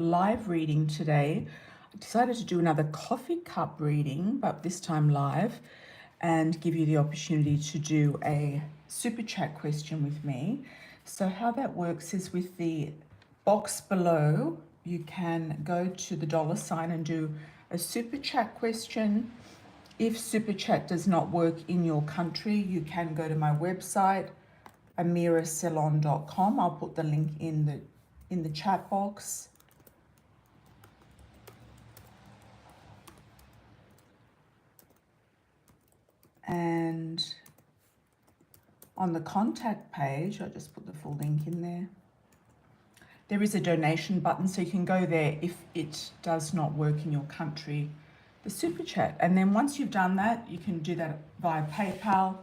live reading today. I decided to do another coffee cup reading, but this time live, and give you the opportunity to do a super chat question with me. So how that works is with the box below, you can go to the $ and do a super chat question. If super chat does not work in your country, you can go to my website, AMIRA'S.com. I'll put the link in the chat box. And on the contact page, I just put the full link in there. There is a donation button, so you can go there if it does not work in your country, the super chat. And then once you've done that, you can do that via PayPal.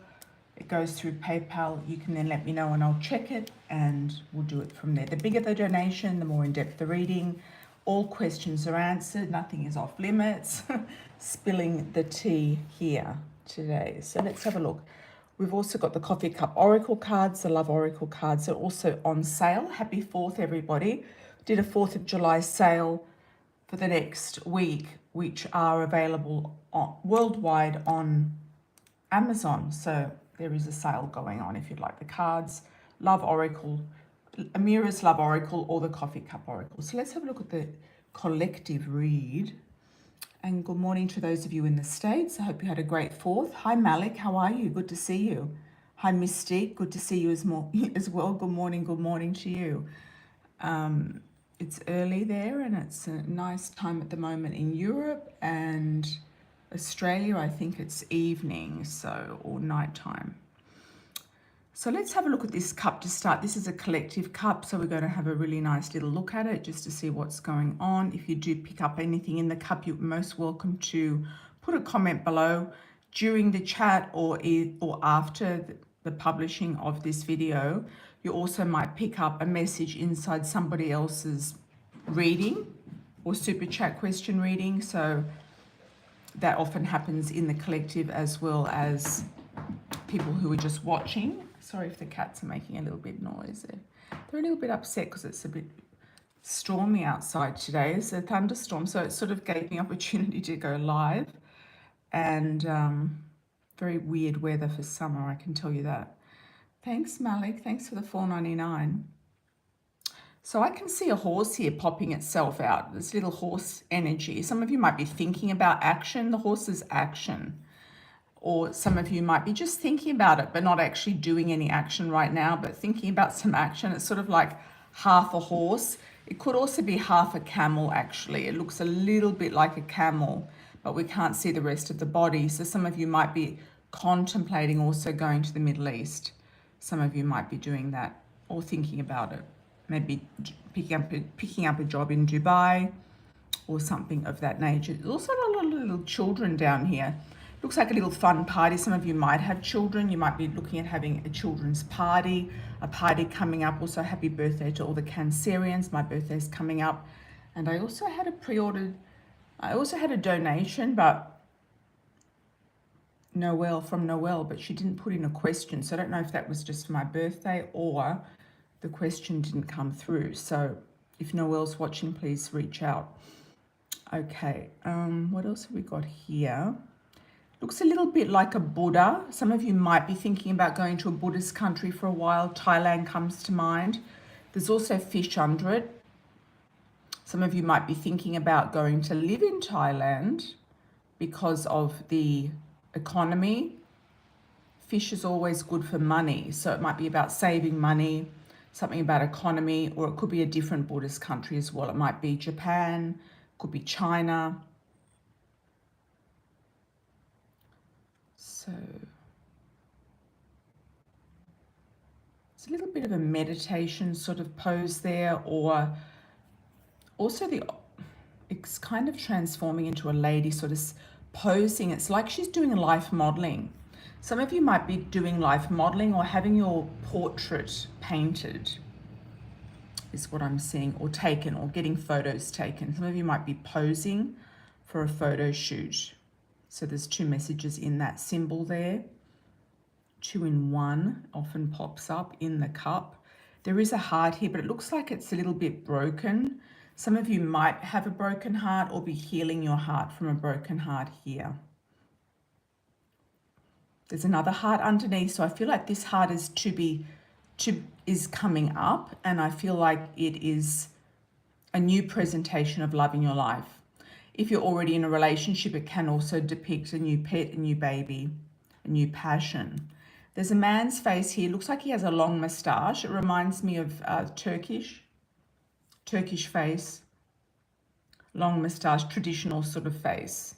It goes through PayPal. You can then let me know and I'll check it and we'll do it from there. The bigger the donation, the more in-depth the reading. All questions are answered. Nothing is off limits. Spilling the tea here today. So let's have a look. We've also got the Coffee Cup Oracle cards, the Love Oracle cards are also on sale. Happy 4th, everybody. Did a 4th of July sale for the next week, which are available worldwide on Amazon. So there is a sale going on if you'd like the cards, Love Oracle, AMIRA'S Love Oracle, or the Coffee Cup Oracle. So let's have a look at the collective read. And good morning to those of you in the States. I hope you had a great 4th. Hi Malik, how are you? Good to see you. Hi Mystique, good to see you as well. Good morning to you. It's early there and it's a nice time at the moment in Europe and Australia. I think it's evening, so, or nighttime. So let's have a look at this cup to start. This is a collective cup, so we're going to have a really nice little look at it just to see what's going on. If you do pick up anything in the cup, you're most welcome to put a comment below during the chat or after the publishing of this video. You also might pick up a message inside somebody else's reading or super chat question reading. So that often happens in the collective as well as people who are just watching. Sorry if the cats are making a little bit noise there. They're a little bit upset because it's a bit stormy outside today. It's a thunderstorm, so it sort of gave me opportunity to go live. And very weird weather for summer, I can tell you that. Thanks, Malik. Thanks for the $4.99. So I can see a horse here popping itself out, this little horse energy. Some of you might be thinking about action. The horse is action. Or some of you might be just thinking about it, but not actually doing any action right now, but thinking about some action. It's sort of like half a horse. It could also be half a camel, actually. It looks a little bit like a camel, but we can't see the rest of the body. So some of you might be contemplating also going to the Middle East. Some of you might be doing that or thinking about it. Maybe picking up a job in Dubai or something of that nature. There's also a lot of little children down here. Looks like a little fun party. Some of you might have children. You might be looking at having a children's party, a party coming up. Also, happy birthday to all the Cancerians. My birthday's coming up. And I also had a donation, but from Noelle, but she didn't put in a question. So I don't know if that was just for my birthday or the question didn't come through. So if Noelle's watching, please reach out. Okay, what else have we got here? Looks a little bit like a Buddha. Some of you might be thinking about going to a Buddhist country for a while. Thailand comes to mind. There's also fish under it. Some of you might be thinking about going to live in Thailand because of the economy. Fish is always good for money. So it might be about saving money, something about economy, or it could be a different Buddhist country as well. It might be Japan, could be China. So it's a little bit of a meditation sort of pose there, or also it's kind of transforming into a lady sort of posing. It's like she's doing life modeling. Some of you might be doing life modeling or having your portrait painted is what I'm seeing, or taken, or getting photos taken. Some of you might be posing for a photo shoot. So there's 2 messages in that symbol there. 2 in 1 often pops up in the cup. There is a heart here, but it looks like it's a little bit broken. Some of you might have a broken heart or be healing your heart from a broken heart here. There's another heart underneath, so I feel like this heart is is coming up, and I feel like it is a new presentation of love in your life. If you're already in a relationship, it can also depict a new pet, a new baby, a new passion. There's a man's face here. Looks like he has a long moustache. It reminds me of Turkish face, long moustache, traditional sort of face,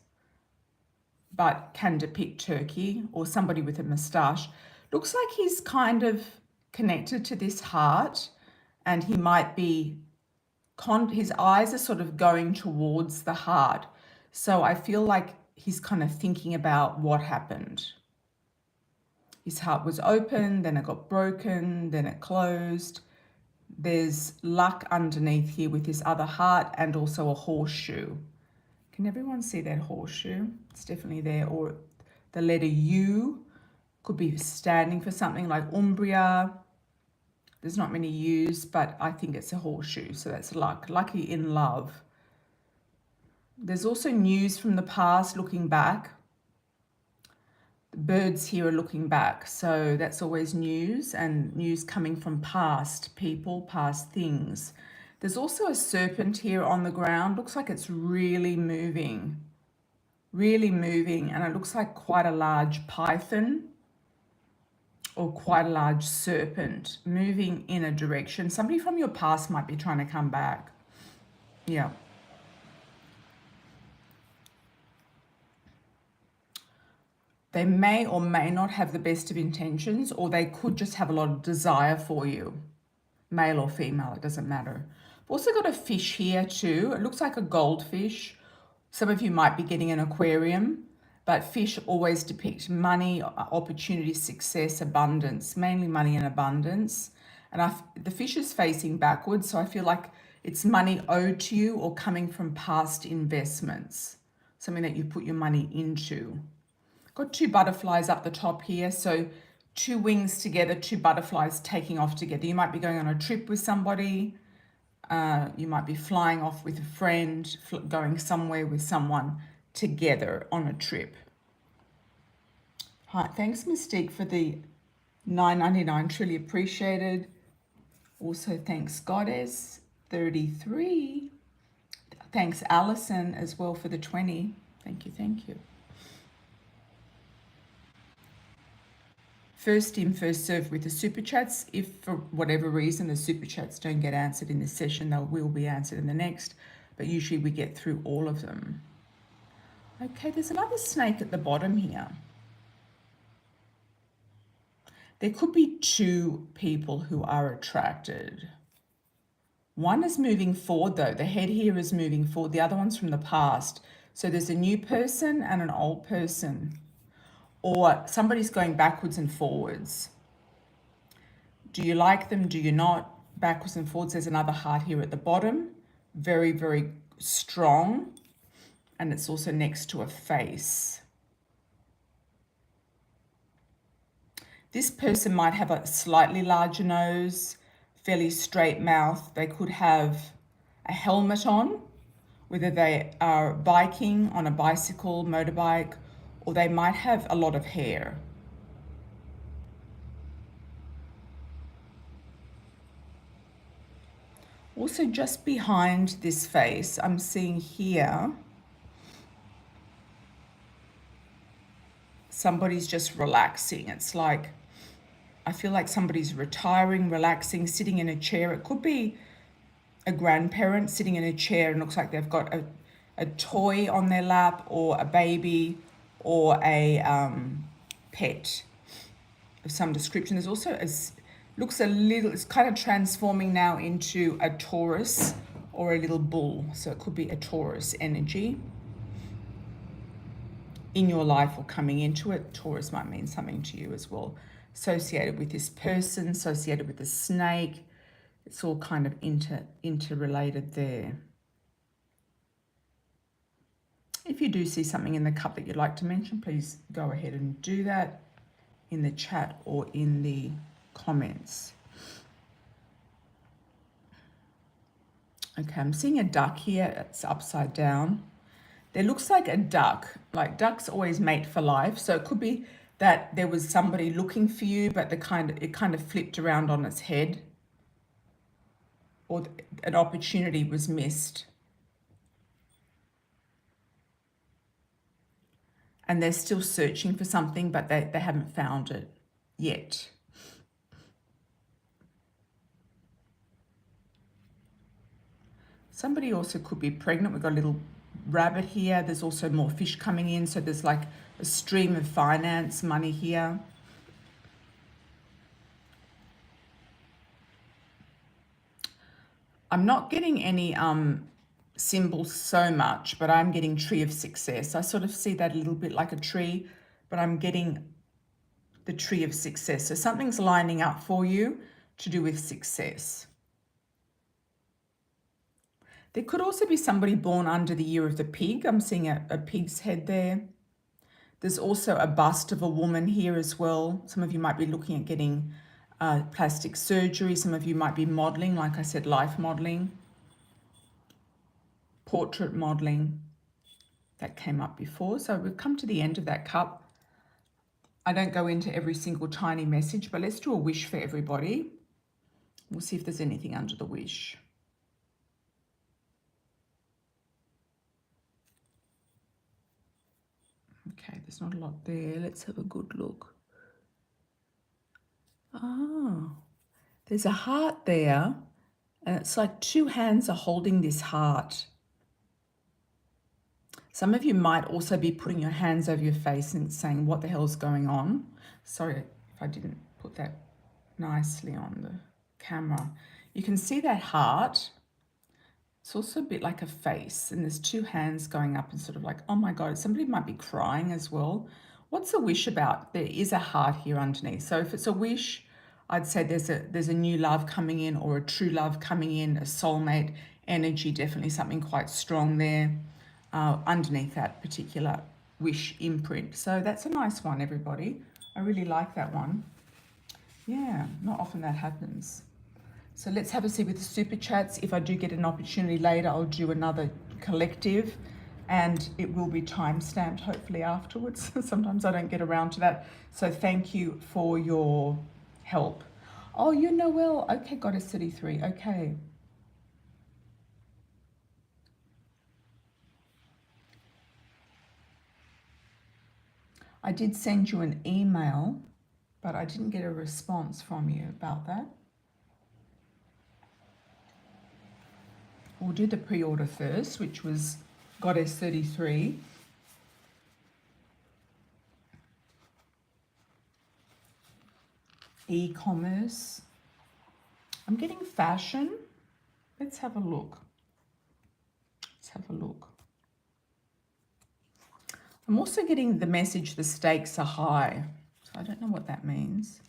but can depict Turkey or somebody with a moustache. Looks like he's kind of connected to this heart, and he might be, his eyes are sort of going towards the heart. So I feel like he's kind of thinking about what happened. His heart was open, then it got broken, then it closed. There's luck underneath here with this other heart, and also a horseshoe. Can everyone see that horseshoe? It's definitely there. Or the letter U could be standing for something like Umbria. There's not many U's, but I think it's a horseshoe, so that's luck. Lucky in love. There's also news from the past looking back. The birds here are looking back, so that's always news, and news coming from past people, past things. There's also a serpent here on the ground. Looks like it's really moving, and it looks like quite a large python or quite a large serpent moving in a direction. Somebody from your past might be trying to come back. Yeah. They may or may not have the best of intentions, or they could just have a lot of desire for you. Male or female, it doesn't matter. I've also got a fish here too. It looks like a goldfish. Some of you might be getting an aquarium, but fish always depict money, opportunity, success, abundance, mainly money and abundance. And the fish is facing backwards, so I feel like it's money owed to you or coming from past investments, something that you put your money into. Got two butterflies up the top here, so two wings together, two butterflies taking off together. You might be going on a trip with somebody. You might be flying off with a friend, going somewhere with someone together on a trip. Hi, thanks Mystique for the $9.99, truly appreciated. Also thanks Goddess 33. Thanks Alison as well for the 20. Thank you, thank you. First in, first served with the super chats. If for whatever reason the super chats don't get answered in this session, they will be answered in the next, but usually we get through all of them. Okay, there's another snake at the bottom here. There could be two people who are attracted. One is moving forward though. The head here is moving forward. The other one's from the past. So there's a new person and an old person. Or somebody's going backwards and forwards. Do you like them? Do you not? Backwards and forwards. There's another heart here at the bottom. Very, very strong. And it's also next to a face. This person might have a slightly larger nose, fairly straight mouth. They could have a helmet on, whether they are biking on a bicycle, motorbike, or they might have a lot of hair. Also, just behind this face, I'm seeing here, somebody's just relaxing. It's like, I feel like somebody's retiring, relaxing, sitting in a chair. It could be a grandparent sitting in a chair and looks like they've got a toy on their lap, or a baby, or a pet of some description. There's also looks a little, it's kind of transforming now into a Taurus or a little bull. So it could be a Taurus energy in your life or coming into it. Taurus might mean something to you as well. Associated with this person, associated with the snake. It's all kind of interrelated there. If you do see something in the cup that you'd like to mention, please go ahead and do that in the chat or in the comments. Okay, I'm seeing a duck here. It's upside down. There looks like a duck. Like ducks always mate for life. So it could be that there was somebody looking for you, but it kind of flipped around on its head, or an opportunity was missed. And they're still searching for something, but they haven't found it yet. Somebody also could be pregnant. We've got a little rabbit here. There's also more fish coming in. So there's like a stream of finance, money here. I'm not getting any symbols so much, but I'm getting tree of success. I sort of see that a little bit like a tree, but I'm getting the tree of success. So something's lining up for you to do with success. There could also be somebody born under the year of the pig. I'm seeing a pig's head there. There's also a bust of a woman here as well. Some of you might be looking at getting plastic surgery. Some of you might be modeling, like I said, life modeling, portrait modeling. That came up before. So we've come to the end of that cup. I don't go into every single tiny message, but let's do a wish for everybody. We'll see if there's anything under the wish. Okay, there's not a lot there. Let's have a good look. Oh, there's a heart there, and it's like two hands are holding this heart. Some of you might also be putting your hands over your face and saying, what the hell's going on? Sorry if I didn't put that nicely on the camera. You can see that heart. It's also a bit like a face, and there's two hands going up and sort of like, oh my God, somebody might be crying as well. What's the wish about? There is a heart here underneath. So if it's a wish, I'd say there's a new love coming in, or a true love coming in, a soulmate energy, definitely something quite strong there underneath that particular wish imprint. So that's a nice one, everybody. I really like that one. Yeah, not often that happens. So let's have a see with the super chats. If I do get an opportunity later, I'll do another collective, and it will be time stamped hopefully afterwards. Sometimes I don't get around to that. So thank you for your help. Oh, you know well. Okay, Goddess 33. Okay. I did send you an email, but I didn't get a response from you about that. We'll do the pre-order first, which was Goddess 33. E-commerce. I'm getting fashion. Let's have a look. Let's have a look. I'm also getting the message, the stakes are high. So I don't know what that means.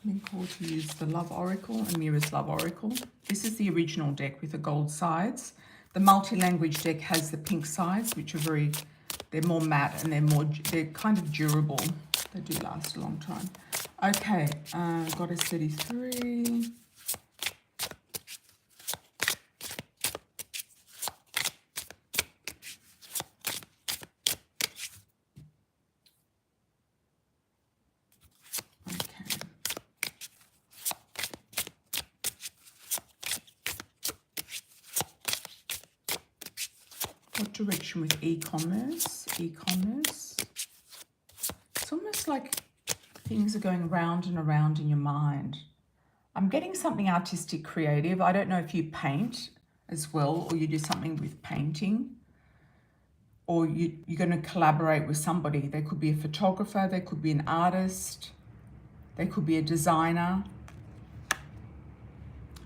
I've been called to use the Love Oracle, AMIRA'S Love Oracle. This is the original deck with the gold sides. The multi-language deck has the pink sides, which are they're more matte and they're kind of durable. They do last a long time. Okay, Goddess 33. What direction with e-commerce? E-commerce. It's almost like things are going round and around in your mind. I'm getting something artistic, creative. I don't know if you paint as well, or you do something with painting, or you're going to collaborate with somebody. There could be a photographer, there could be an artist, there could be a designer.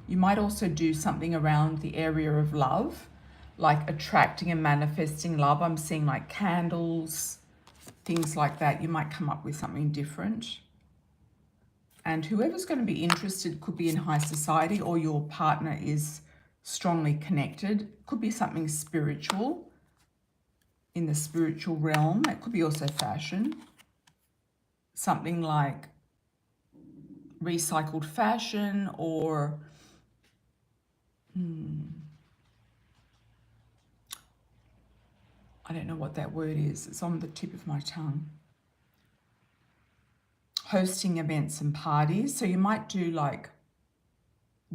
You might also do something around the area of love, like attracting and manifesting love. I'm seeing like candles, things like that. You might come up with something different. And whoever's going to be interested could be in high society, or your partner is strongly connected. Could be something spiritual, in the spiritual realm. It could be also fashion. Something like recycled fashion, or I don't know what that word is. It's on the tip of my tongue. Hosting events and parties. So you might do like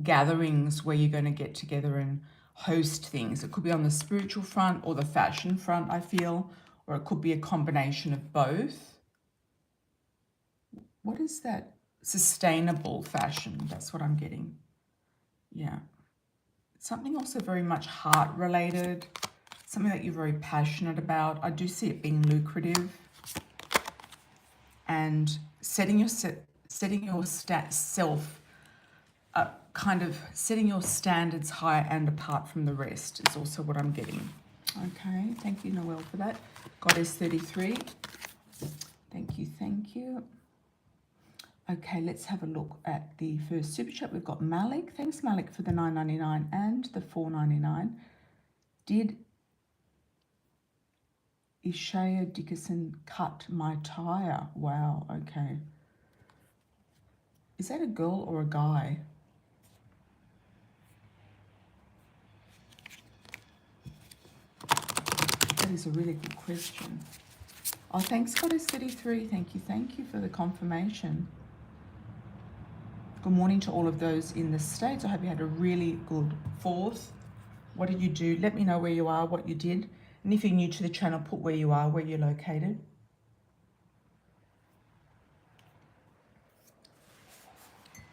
gatherings where you're going to get together and host things. It could be on the spiritual front or the fashion front, I feel, or it could be a combination of both. What is that? Sustainable fashion. That's what I'm getting. Yeah. Something also very much heart related. Something that you're very passionate about. I do see it being lucrative. And setting your standards higher and apart from the rest is also what I'm getting. Okay, thank you, Noel, for that. Goddess 33. Thank you, thank you. Okay, let's have a look at the first super chat. We've got Malik. Thanks, Malik, for the $9.99 and the $4.99. Did Ishaya Dickerson cut my tire? Wow, okay. Is that a girl or a guy? That is a really good question. Oh, thanks, Goddess 33. Thank you for the confirmation. Good morning to all of those in the States. I hope you had a really good 4th. What did you do? Let me know where you are, what you did. And if you're new to the channel, put where you are, where you're located.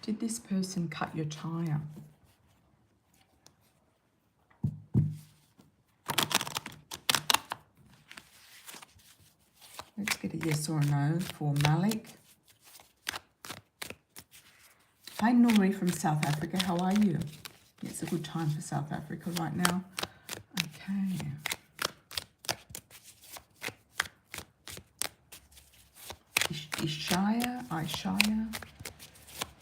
Did this person cut your tire? Let's get a yes or a no for Malik. Hi, Nori from South Africa. How are you? It's a good time for South Africa right now. Okay. Ishaya.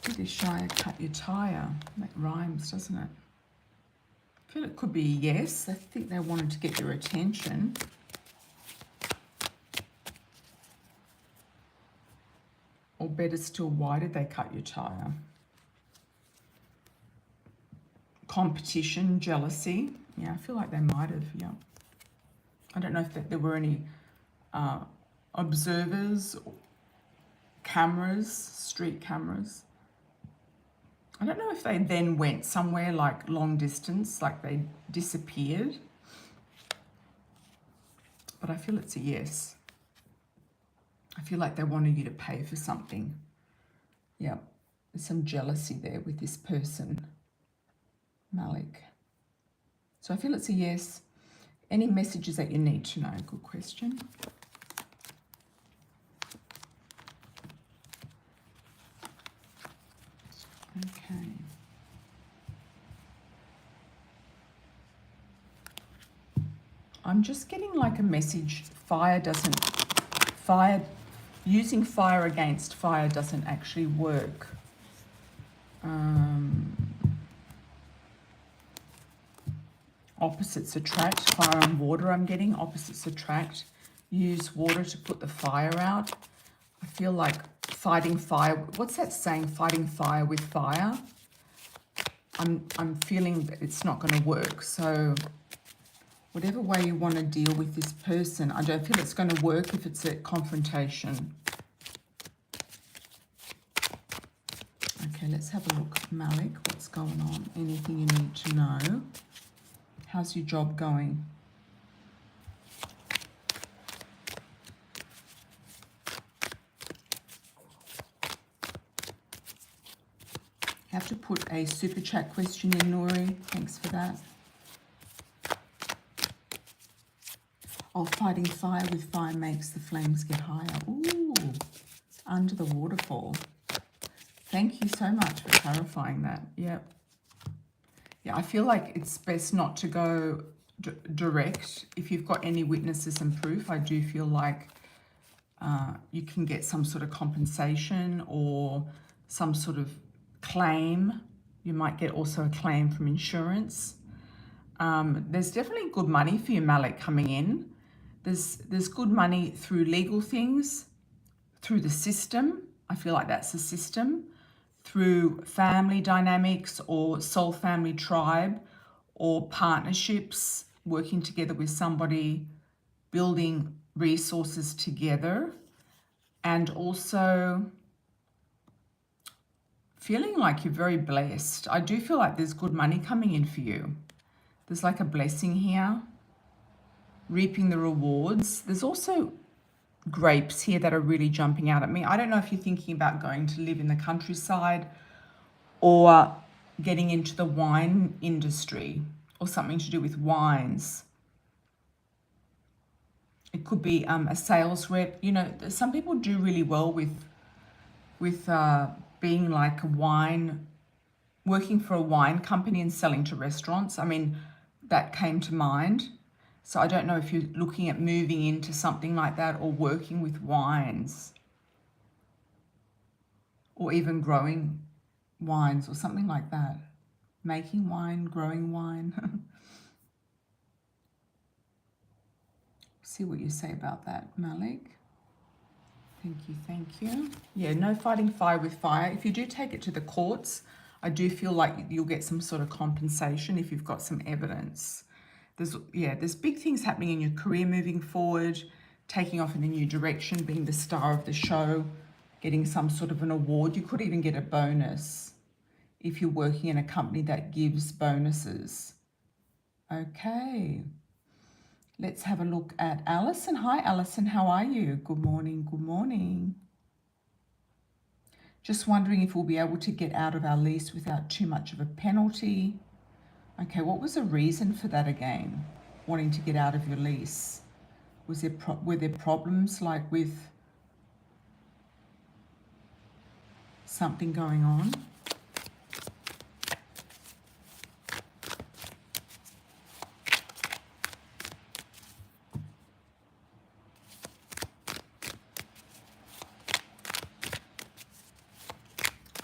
Did Ishaya cut your tire? That rhymes, doesn't it? I feel it could be a yes. I think they wanted to get your attention. Or better still, why did they cut your tire? Competition, jealousy. Yeah, I feel like they might have, yeah. I don't know if there were any observers, cameras, street cameras. I don't know if they then went somewhere like long distance, like they disappeared. But I feel it's a yes. I feel like they wanted you to pay for something. Yeah, there's some jealousy there with this person, Malik. So I feel it's a yes. Any messages that you need to know? Good question. Okay. I'm just getting like a message. Using fire against fire doesn't actually work. Opposites attract. Fire and water, I'm getting. Opposites attract. Use water to put the fire out. I feel like fighting fire. What's that saying? Fighting fire with fire. I'm feeling that it's not going to work. So whatever way you want to deal with this person, I don't feel it's going to work if it's a confrontation. Okay, let's have a look. Malik, what's going on? Anything you need to know? How's your job going? You have to put a super chat question in, Nori. Thanks for that. Oh, fighting fire with fire makes the flames get higher. Ooh, under the waterfall. Thank you so much for clarifying that. Yep. Yeah, I feel like it's best not to go direct. If you've got any witnesses and proof, I do feel like you can get some sort of compensation or some sort of claim. You might get also a claim from insurance. There's definitely good money for you, Malik, coming in. There's good money through legal things, through the system. I feel like that's the system. through family dynamics or soul family tribe or partnerships, working together with somebody, building resources together, and also feeling like you're very blessed. I do feel like there's good money coming in for you. There's like a blessing here, reaping the rewards. There's also grapes here that are really jumping out at me. I don't know if you're thinking about going to live in the countryside or getting into the wine industry or something to do with wines. It could be a sales rep. You know, some people do really well with being like a wine, working for a wine company and selling to restaurants. I mean, that came to mind. So I don't know if you're looking at moving into something like that or working with wines or even growing wines or something like that. Making wine, growing wine. See what you say about that, Malik. Thank you, thank you. Yeah, no fighting fire with fire. If you do take it to the courts, I do feel like you'll get some sort of compensation if you've got some evidence. There's big things happening in your career moving forward, taking off in a new direction, being the star of the show, getting some sort of an award. You could even get a bonus if you're working in a company that gives bonuses. Okay. Let's have a look at Alison. Hi, Alison. How are you? Good morning. Good morning. Just wondering if we'll be able to get out of our lease without too much of a penalty. Okay, what was the reason for that again? Wanting to get out of your lease? Were there problems like with something going on?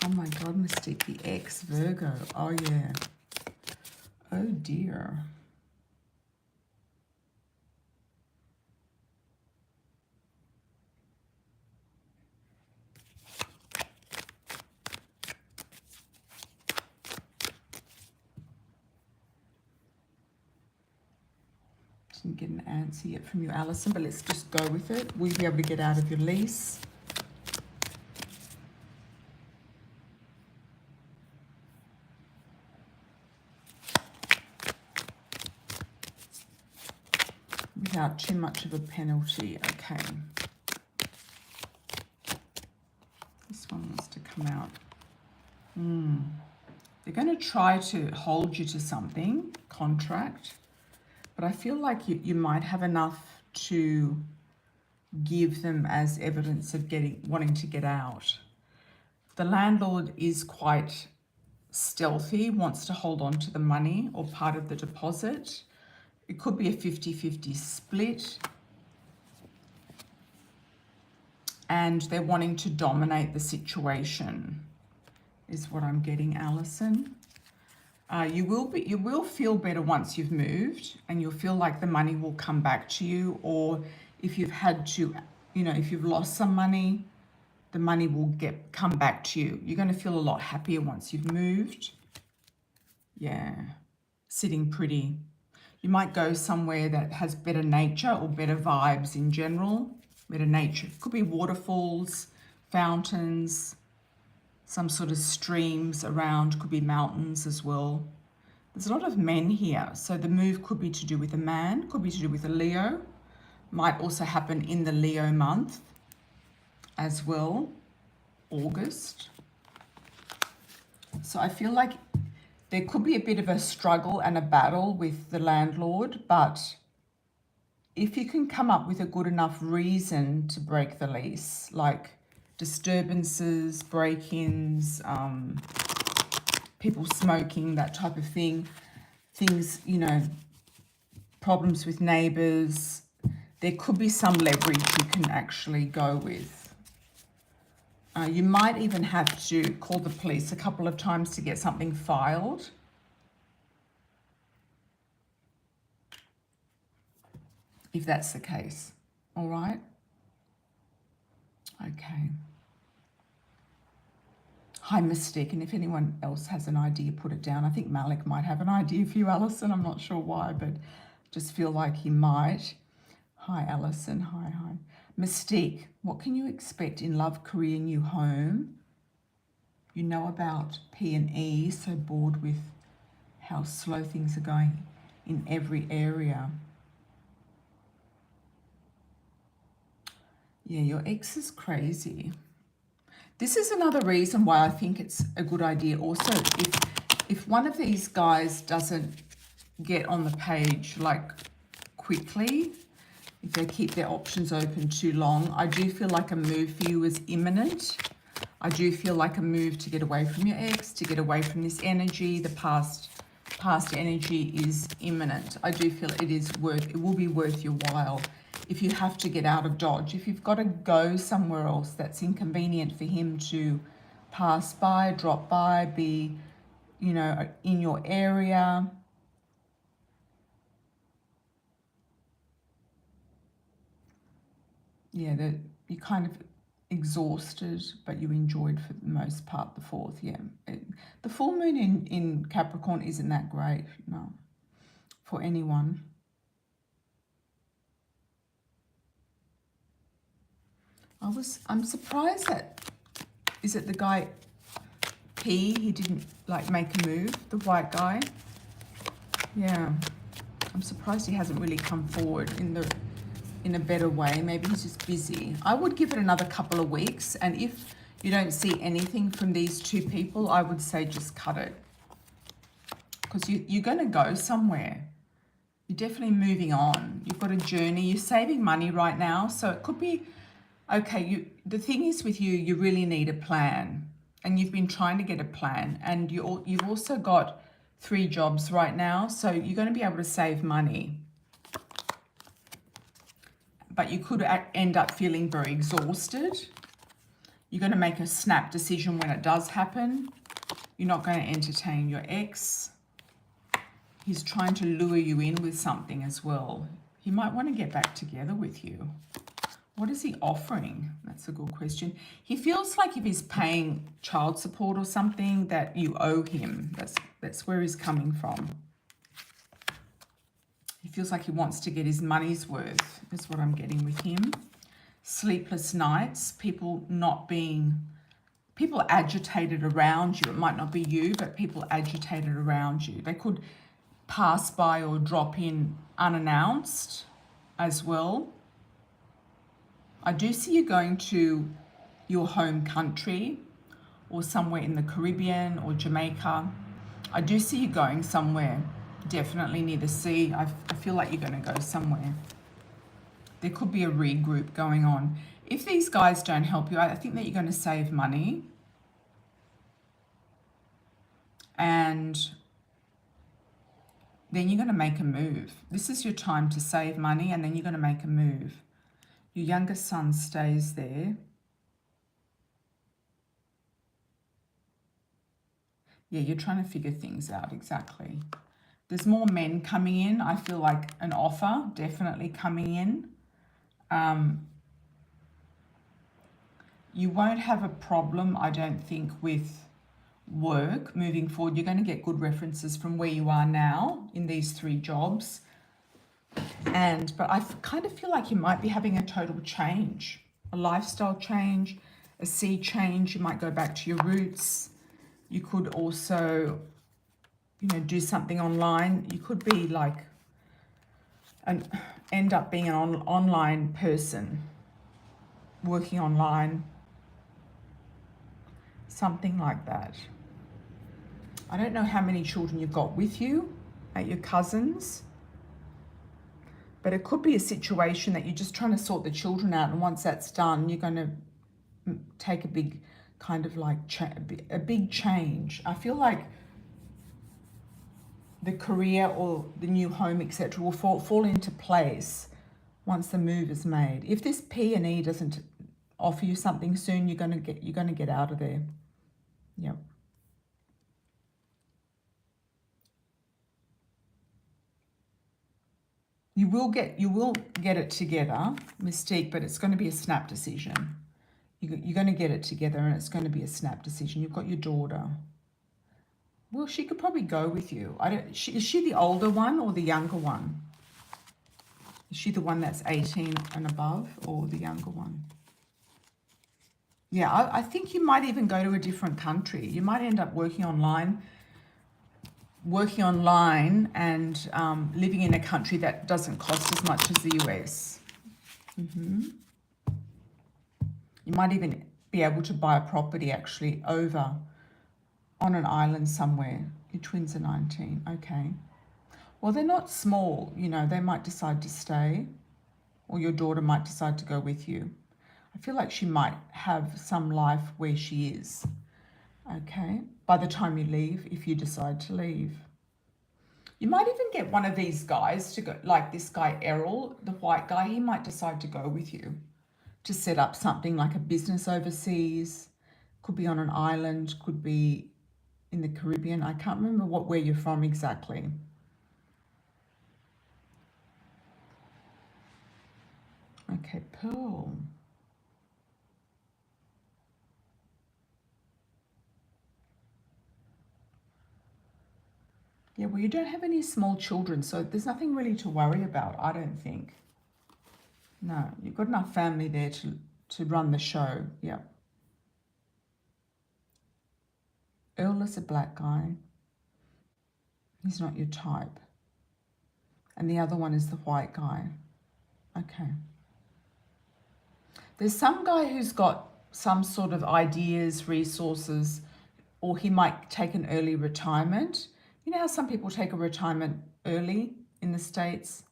Oh my God, Mystique, the ex-Virgo. Oh yeah. Oh dear. Didn't get an answer yet from you, Alison, but let's just go with it. Will you be able to get out of your lease? Without too much of a penalty. Okay. This one wants to come out. They're going to try to hold you to something, contract, but I feel like you might have enough to give them as evidence of wanting to get out. The landlord is quite stealthy, wants to hold on to the money or part of the deposit. It could be a 50-50 split. And they're wanting to dominate the situation, is what I'm getting, Alison. You will feel better once you've moved, and you'll feel like the money will come back to you, or if you've had to, if you've lost some money, the money will come back to you. You're going to feel a lot happier once you've moved. Yeah, sitting pretty. You might go somewhere that has better nature or better vibes in general. Better nature. Could be waterfalls, fountains, some sort of streams around. Could be mountains as well. There's a lot of men here. So the move could be to do with a man, could be to do with a Leo. Might also happen in the Leo month as well, August. So I feel like there could be a bit of a struggle and a battle with the landlord, but if you can come up with a good enough reason to break the lease, like disturbances, break-ins, people smoking, that type of thing, things, problems with neighbors, there could be some leverage you can actually go with. You might even have to call the police a couple of times to get something filed. If that's the case. All right? Okay. Hi, Mystique. And if anyone else has an idea, put it down. I think Malik might have an idea for you, Alison. I'm not sure why, but just feel like he might. Hi, Alison. Hi, hi. Mystique, what can you expect in love, career, new home? You know about P and E, so bored with how slow things are going in every area. Yeah, your ex is crazy. This is another reason why I think it's a good idea also, if one of these guys doesn't get on the page like quickly, if they keep their options open too long, I do feel like a move for you is imminent. I do feel like a move to get away from your ex, to get away from this energy, the past energy is imminent. I do feel it will be worth your while if you have to get out of Dodge. If you've got to go somewhere else that's inconvenient for him to pass by, drop by, be, you know, in your area. Yeah, you kind of exhausted, but you enjoyed for the most part the fourth. Yeah, the full moon in Capricorn isn't that great, no, for anyone. I'm surprised that, is it the guy P, he didn't like make a move, the white guy? Yeah, I'm surprised he hasn't really come forward in a better way. Maybe he's just busy. I would give it another couple of weeks, and if you don't see anything from these two people, I would say just cut it, because you're going to go somewhere. You're definitely moving on. You've got a journey. You're saving money right now, so it could be okay. The thing is with you, you really need a plan, and you've been trying to get a plan, and you've also got 3 jobs right now, so you're going to be able to save money. But you could end up feeling very exhausted. You're going to make a snap decision when it does happen. You're not going to entertain your ex. He's trying to lure you in with something as well. He might want to get back together with you. What is he offering? That's a good question. He feels like if he's paying child support or something that you owe him. That's where he's coming from. He feels like he wants to get his money's worth, is what I'm getting with him. Sleepless nights, people agitated around you. It might not be you, but people agitated around you. They could pass by or drop in unannounced as well. I do see you going to your home country or somewhere in the Caribbean or Jamaica. I do see you going somewhere, definitely near the sea. I feel like you're going to go somewhere. There could be a regroup going on. If these guys don't help you, I think that you're going to save money. And then you're going to make a move. This is your time to save money, and then you're going to make a move. Your youngest son stays there. Yeah, you're trying to figure things out, exactly. There's more men coming in. I feel like an offer definitely coming in. You won't have a problem, I don't think, with work moving forward. You're going to get good references from where you are now in these 3 jobs. But I kind of feel like you might be having a total change, a lifestyle change, a sea change. You might go back to your roots. You could also, you know, do something online. You could be like end up being an online person, working online, something like that. I don't know how many children you've got with you at your cousins, but it could be a situation that you're just trying to sort the children out, and once that's done, you're going to take a big kind of like a big change. I feel like the career or the new home, etc., will fall into place once the move is made. If this P and E doesn't offer you something soon, you're going to get out of there. Yep. You will get it together, Mystique, but it's going to be a snap decision. You're going to get it together and it's going to be a snap decision. You've got your daughter. Well, she could probably go with you. Is she the older one or the younger one? Is she the one that's 18 and above or the younger one? Yeah, I think you might even go to a different country. You might end up working online and living in a country that doesn't cost as much as the US. You might even be able to buy a property actually over on an island somewhere. Your twins are 19. Okay. Well, they're not small. You know, they might decide to stay, or your daughter might decide to go with you. I feel like she might have some life where she is. Okay. By the time you leave, if you decide to leave. You might even get one of these guys to go, like this guy Errol, the white guy. He might decide to go with you to set up something like a business overseas. Could be on an island, could be in the Caribbean. I can't remember where you're from exactly. Okay, Pearl. Yeah, well, you don't have any small children, so there's nothing really to worry about, I don't think. No, you've got enough family there to run the show. Yeah. Earl is a black guy. He's not your type. And the other one is the white guy. Okay. There's some guy who's got some sort of ideas, resources, or he might take an early retirement. You know how some people take a retirement early in the States?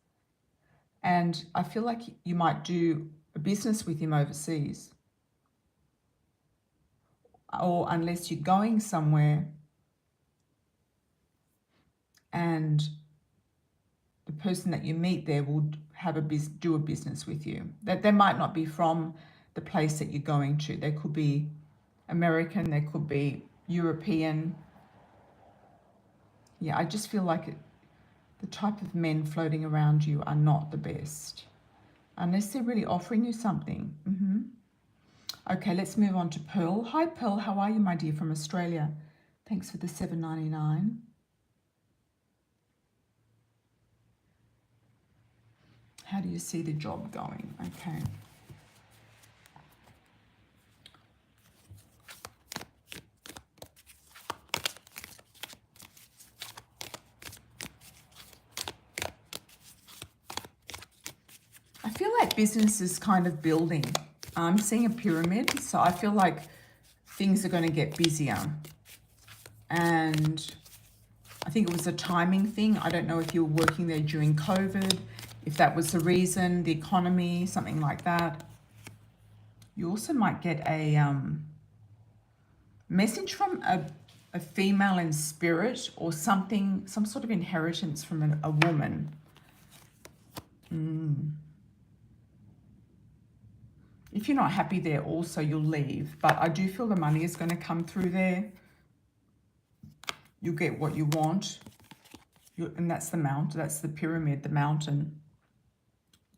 And I feel like you might do a business with him overseas. Or unless you're going somewhere and the person that you meet there will have do a business with you. That they might not be from the place that you're going to. They could be American, they could be European. Yeah, I just feel like the type of men floating around you are not the best. Unless they're really offering you something. Okay, let's move on to Pearl. Hi, Pearl. How are you, my dear, from Australia? Thanks for the $7.99. How do you see the job going? Okay. I feel like business is kind of building. I'm seeing a pyramid, so I feel like things are going to get busier. And I think it was a timing thing. I don't know if you were working there during COVID, if that was the reason, the economy, something like that. You also might get a message from a female in spirit or something, some sort of inheritance from a woman. If you're not happy there also, you'll leave. But I do feel the money is going to come through there. You'll get what you want. And that's the mountain. That's the pyramid, the mountain.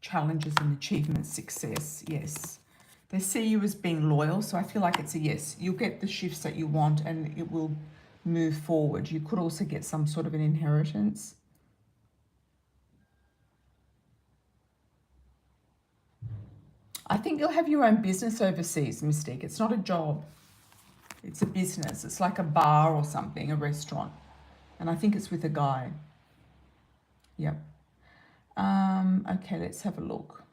Challenges and achievements, success. Yes. They see you as being loyal. So I feel like it's a yes. You'll get the shifts that you want and it will move forward. You could also get some sort of an inheritance. I think you'll have your own business overseas, Mystique. It's not a job. It's a business. It's like a bar or something, a restaurant. And I think it's with a guy. Yep. Okay, let's have a look.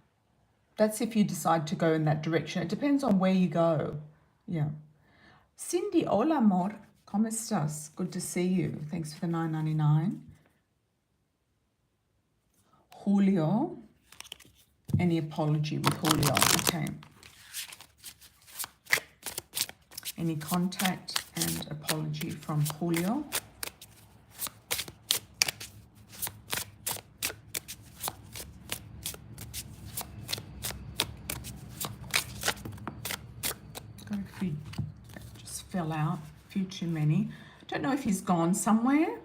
That's if you decide to go in that direction. It depends on where you go. Yeah. Cindy, hola, amor. ¿Cómo estás? Good to see you. Thanks for the $9.99. Julio. Any apology with Julio? Okay. Any contact and apology from Julio? Got a few just fell out, a few too many. Don't know if he's gone somewhere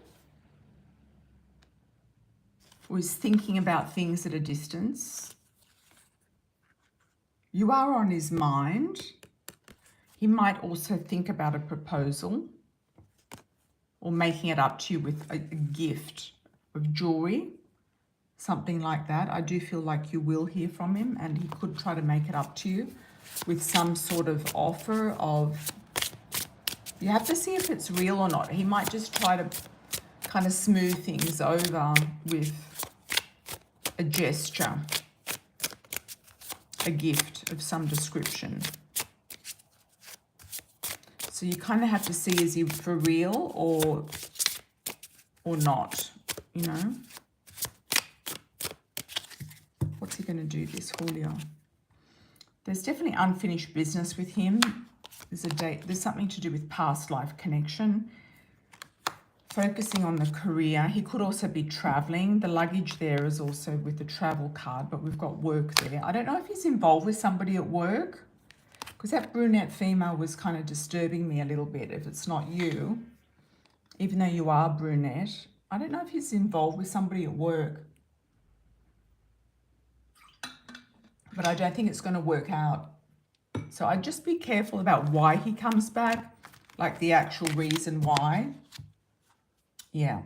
or he's thinking about things at a distance. You are on his mind. He might also think about a proposal or making it up to you with a gift of jewelry, something like that. I do feel like you will hear from him, and he could try to make it up to you with some sort of offer of, you have to see if it's real or not. He might just try to kind of smooth things over with a gesture, a gift of some description. So you kind of have to see, is he for real or not, you know? What's he going to do this, Julio? There's definitely unfinished business with him. There's a date, there's something to do with past life connection. Focusing on the career. He could also be traveling. The luggage there is also with the travel card, but we've got work there. I don't know if he's involved with somebody at work, because that brunette female was kind of disturbing me a little bit. If it's not you, even though you are brunette, I don't know if he's involved with somebody at work. But I don't think it's going to work out. So I'd just be careful about why he comes back, like the actual reason why. Yeah.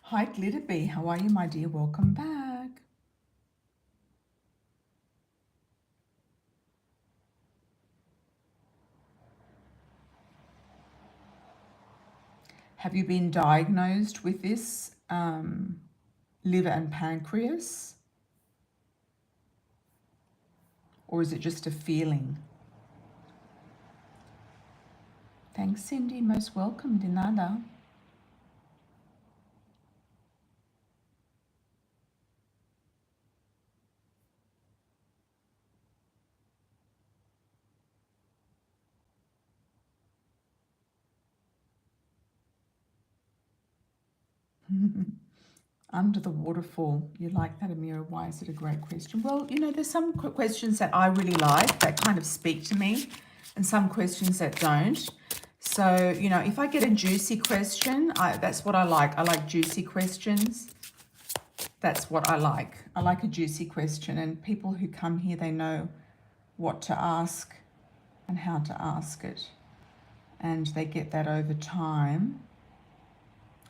Hi, Glitter Bee. How are you, my dear? Welcome back. Have you been diagnosed with this liver and pancreas? Or is it just a feeling? Thanks, Cindy. Most welcome, de nada. Under the waterfall. You like that, Amira? Why is it a great question? Well, you know, there's some questions that I really like that kind of speak to me, and some questions that don't. So, you know, if I get a juicy question, that's what I like. I like juicy questions. That's what I like. I like a juicy question, and people who come here, they know what to ask and how to ask it. And they get that over time.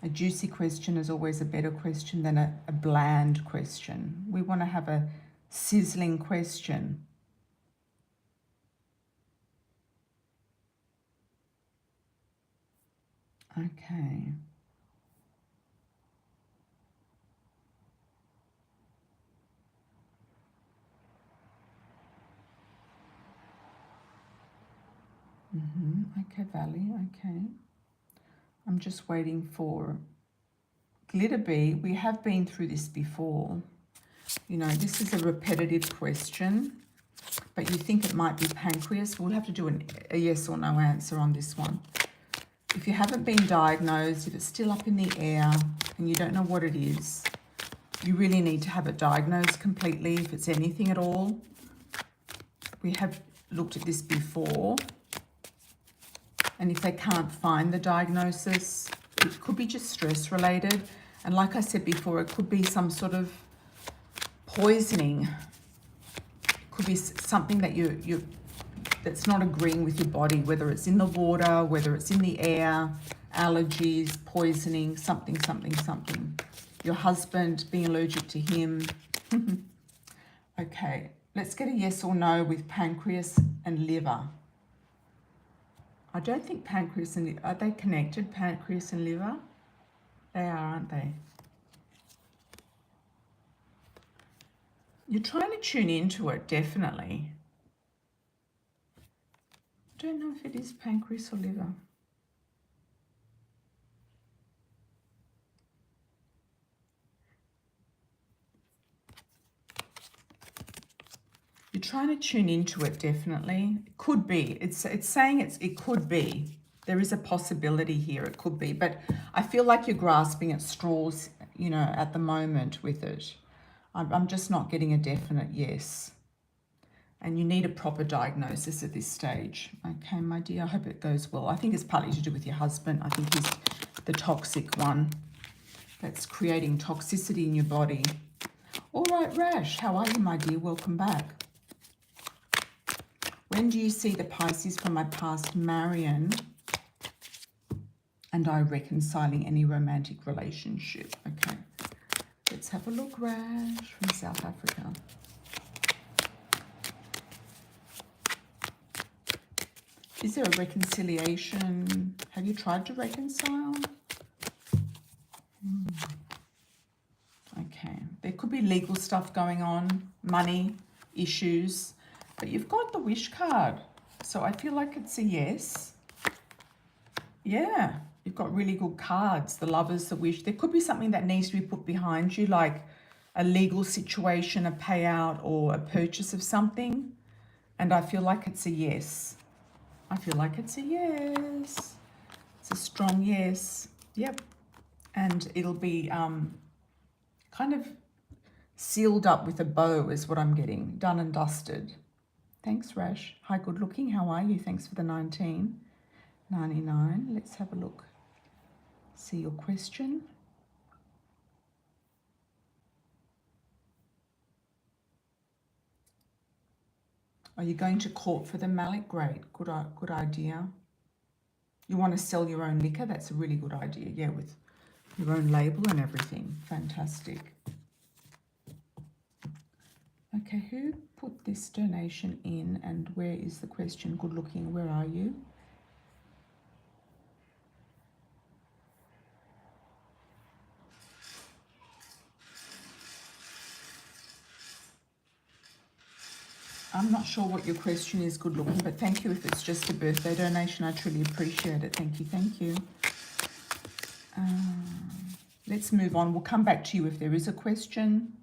A juicy question is always a better question than a bland question. We want to have a sizzling question. Okay. Okay, Valley, okay. I'm just waiting for Glitter Bee. We have been through this before. You know, this is a repetitive question, but you think it might be pancreas. We'll have to do a yes or no answer on this one. If you haven't been diagnosed, if it's still up in the air and you don't know what it is, you really need to have it diagnosed completely if it's anything at all. We have looked at this before. And if they can't find the diagnosis, it could be just stress related. And like I said before, it could be some sort of poisoning. It could be something that that's not agreeing with your body, whether it's in the water, whether it's in the air, allergies, poisoning, something. Your husband being allergic to him. Okay, let's get a yes or no with pancreas and liver. I don't think pancreas and liver, are they connected, pancreas and liver? They are, aren't they? You're trying to tune into it, definitely. I don't know if it is pancreas or liver. You're trying to tune into it, definitely. It could be. It's saying it could be. There is a possibility here. It could be. But I feel like you're grasping at straws, you know, at the moment with it. I'm just not getting a definite yes. And you need a proper diagnosis at this stage. Okay, my dear, I hope it goes well. I think it's partly to do with your husband. I think he's the toxic one that's creating toxicity in your body. All right, Rash, how are you, my dear? Welcome back. When do you see the Pisces from my past Marion and I reconciling any romantic relationship? Okay, let's have a look, Rash from South Africa. Is there a reconciliation? Have you tried to reconcile? Okay, there could be legal stuff going on, money issues, but you've got the wish card. So I feel like it's a yes. Yeah, you've got really good cards, the lovers, the wish. There could be something that needs to be put behind you, like a legal situation, a payout, or a purchase of something. And I feel like it's a yes. I feel like it's a yes. It's a strong yes. Yep. And it'll be kind of sealed up with a bow is what I'm getting. Done and dusted. Thanks, Rash. Hi, good looking. How are you? Thanks for the 19.99. Let's have a look. See your question. Are you going to court for the Malik? Great. Good idea. You want to sell your own liquor? That's a really good idea. Yeah, with your own label and everything. Fantastic. Okay, who put this donation in and where is the question? Good looking. Where are you? I'm not sure what your question is, good looking, but thank you if it's just a birthday donation. I truly appreciate it. Thank you, thank you. Let's move on. We'll come back to you if there is a question.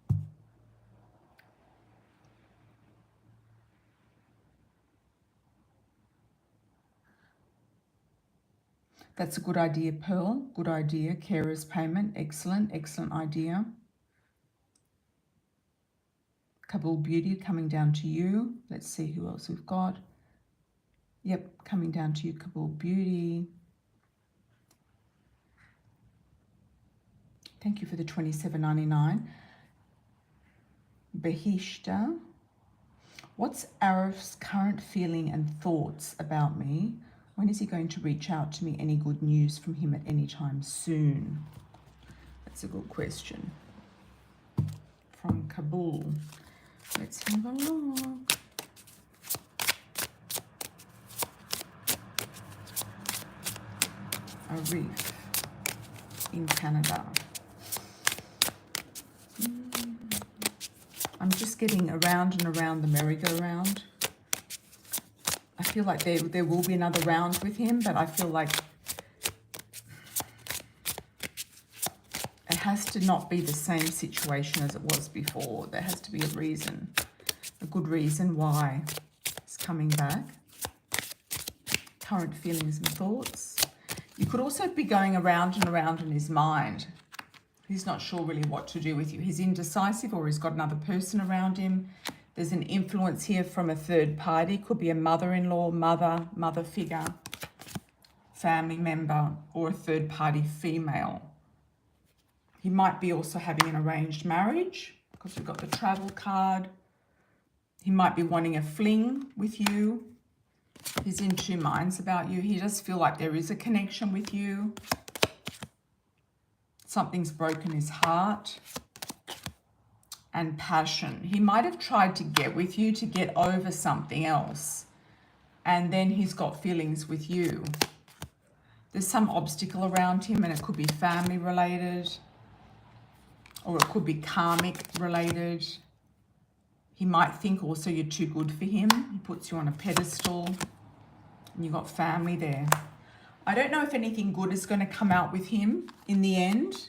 That's a good idea, Pearl. Good idea. Carer's payment. Excellent, excellent idea. Kabul Beauty coming down to you. Let's see who else we've got. Yep, coming down to you, Kabul Beauty. Thank you for the $27.99. Behishta. What's Arif's current feeling and thoughts about me? When is he going to reach out to me? Any good news from him at any time soon? That's a good question. From Kabul. Let's have a look. Arif in Canada. I'm just getting around and around the merry-go-round. I feel like there will be another round with him, but I feel like it has to not be the same situation as it was before. There has to be a reason, a good reason why it's coming back. Current feelings and thoughts. You could also be going around and around in his mind. He's not sure really what to do with you. He's indecisive or he's got another person around him. There's an influence here from a third party. Could be a mother-in-law, mother figure, family member, or a third party female. He might be also having an arranged marriage because we've got the travel card. He might be wanting a fling with you. He's in two minds about you. He does feel like there is a connection with you. Something's broken his heart. And passion. He might have tried to get with you to get over something else. And then he's got feelings with you. There's some obstacle around him and it could be family related. Or it could be karmic related. He might think also you're too good for him. He puts you on a pedestal. And you've got family there. I don't know if anything good is going to come out with him in the end.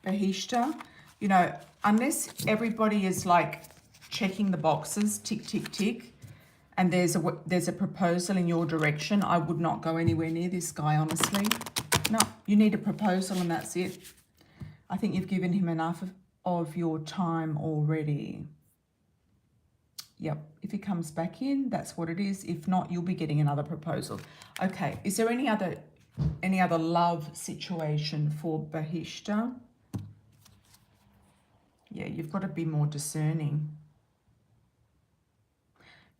Behishta. You know, unless everybody is like checking the boxes, tick, tick, tick, and there's a proposal in your direction, I would not go anywhere near this guy, honestly. No, you need a proposal and that's it. I think you've given him enough of your time already. Yep, if he comes back in, that's what it is. If not, you'll be getting another proposal. Okay, is there any other love situation for Behishta? Yeah, you've got to be more discerning.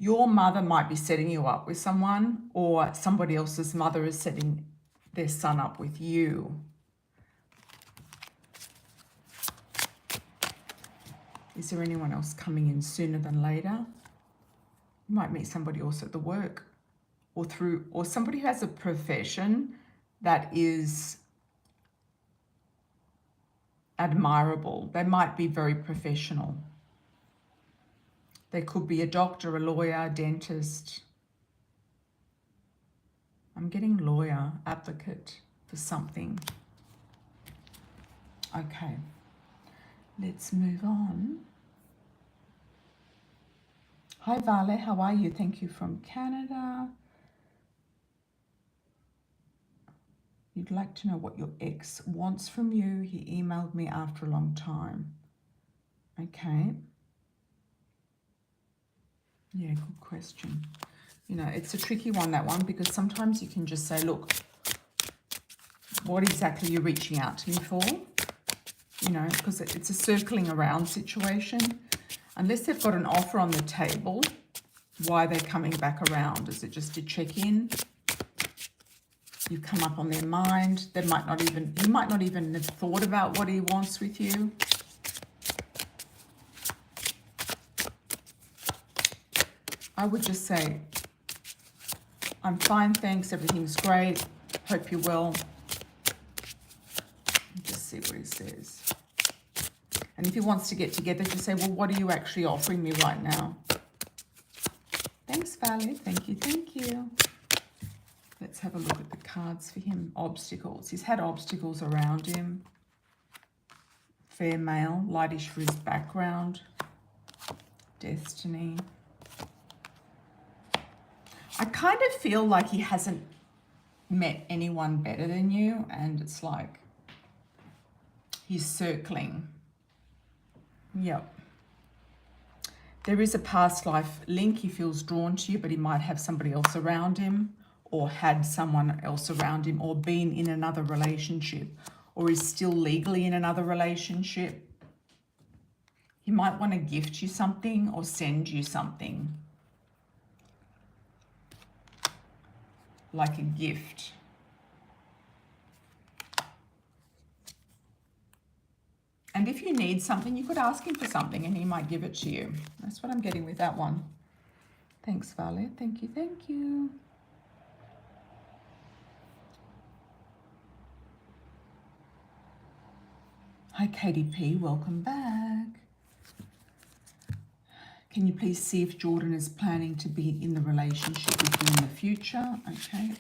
Your mother might be setting you up with someone, or somebody else's mother is setting their son up with you. Is there anyone else coming in sooner than later? You might meet somebody else at the work, or somebody who has a profession that is admirable. They might be very professional. They could be a doctor, a lawyer, a dentist. I'm getting lawyer, advocate for something. Okay, let's move on. Hi, Vale, how are you? Thank you from Canada. You'd like to know what your ex wants from you. He emailed me after a long time. Okay. Yeah, good question. You know, it's a tricky one, that one, because sometimes you can just say, look, what exactly are you reaching out to me for? You know, because it's a circling around situation. Unless they've got an offer on the table, why are they coming back around? Is it just to check in? You've come up on their mind. He might not even have thought about what he wants with you. I would just say, I'm fine, thanks, everything's great, hope you're well. Just see what he says. And if he wants to get together, just say, well, what are you actually offering me right now? Thanks, Valerie, thank you, thank you. Let's have a look at the cards for him. Obstacles. He's had obstacles around him. Fair male, lightish for his background. Destiny. I kind of feel like he hasn't met anyone better than you, and it's like he's circling. Yep. There is a past life link. He feels drawn to you, but he might have somebody else around him, or had someone else around him, or been in another relationship, or is still legally in another relationship. He might want to gift you something or send you something. Like a gift. And if you need something, you could ask him for something and he might give it to you. That's what I'm getting with that one. Thanks, Vale. Thank you, thank you. Hi, KDP. Welcome back. Can you please see if Jordan is planning to be in the relationship with you in the future? Okay.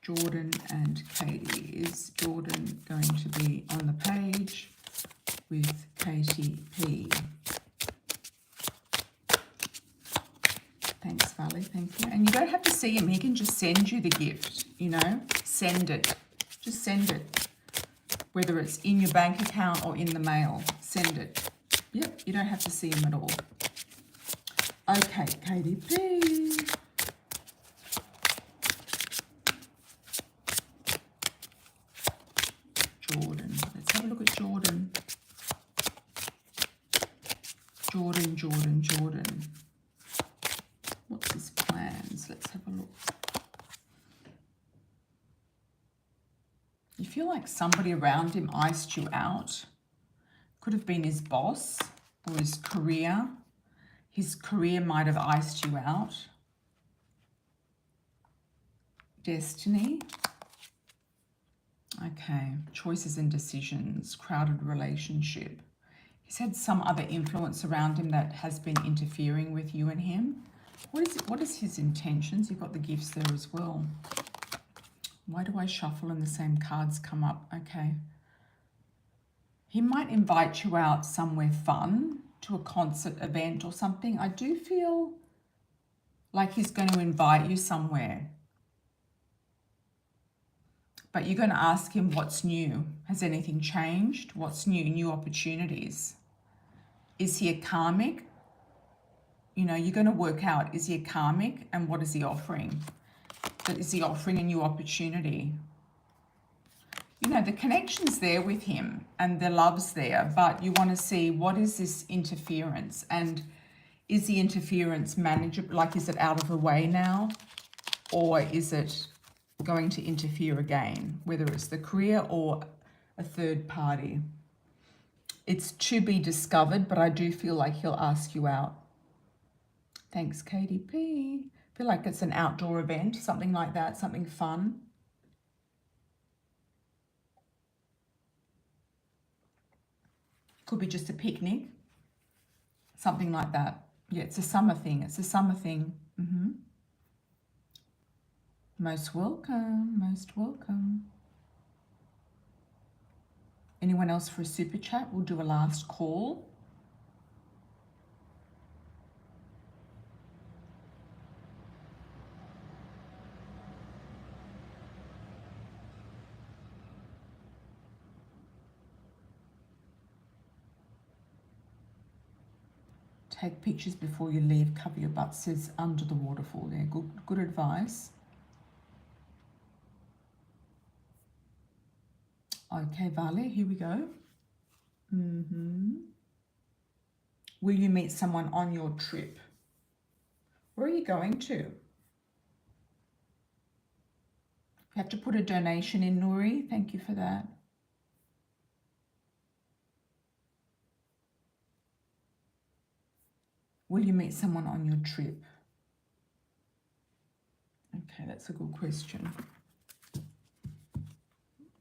Jordan and Katie. Is Jordan going to be on the page with Katie P? Thanks, Valerie. Thank you. And you don't have to see him. He can just send you the gift, you know. Send it. Just send it. Whether it's in your bank account or in the mail. Send it. Yep, you don't have to see him at all. Okay, Katie P. Jordan. Let's have a look at Jordan. Jordan. What's his plans? Let's have a look. You feel like somebody around him iced you out. Could have been his boss or his career. His career might have iced you out. Destiny. Okay, choices and decisions, crowded relationship. He's had some other influence around him that has been interfering with you and him. What is his intentions? You've got the gifts there as well. Why do I shuffle and the same cards come up? Okay. He might invite you out somewhere fun, to a concert event or something. I do feel like he's going to invite you somewhere. But you're going to ask him what's new. Has anything changed? What's new? New opportunities. Is he a karmic? You know, you're going to work out, is he a karmic and what is he offering? But is he offering a new opportunity? You know, the connection's there with him and the love's there, but you want to see what is this interference, and Is the interference manageable? Like, is it out of the way now? Or is it going to interfere again? Whether it's the career or a third party. It's to be discovered, but I do feel like he'll ask you out. Thanks, KDP. I feel like it's an outdoor event, something like that, something fun. Could be just a picnic, something like that. Yeah, it's a summer thing. It's a summer thing. Most welcome, most welcome. Anyone else for a super chat? We'll do a last call. Take pictures before you leave. Cover your butt, says under the waterfall there. Good advice. Okay, Valerie, here we go. Will you meet someone on your trip? Where are you going to? You have to put a donation in, Nuri. Thank you for that. Will you meet someone on your trip? Okay, that's a good question.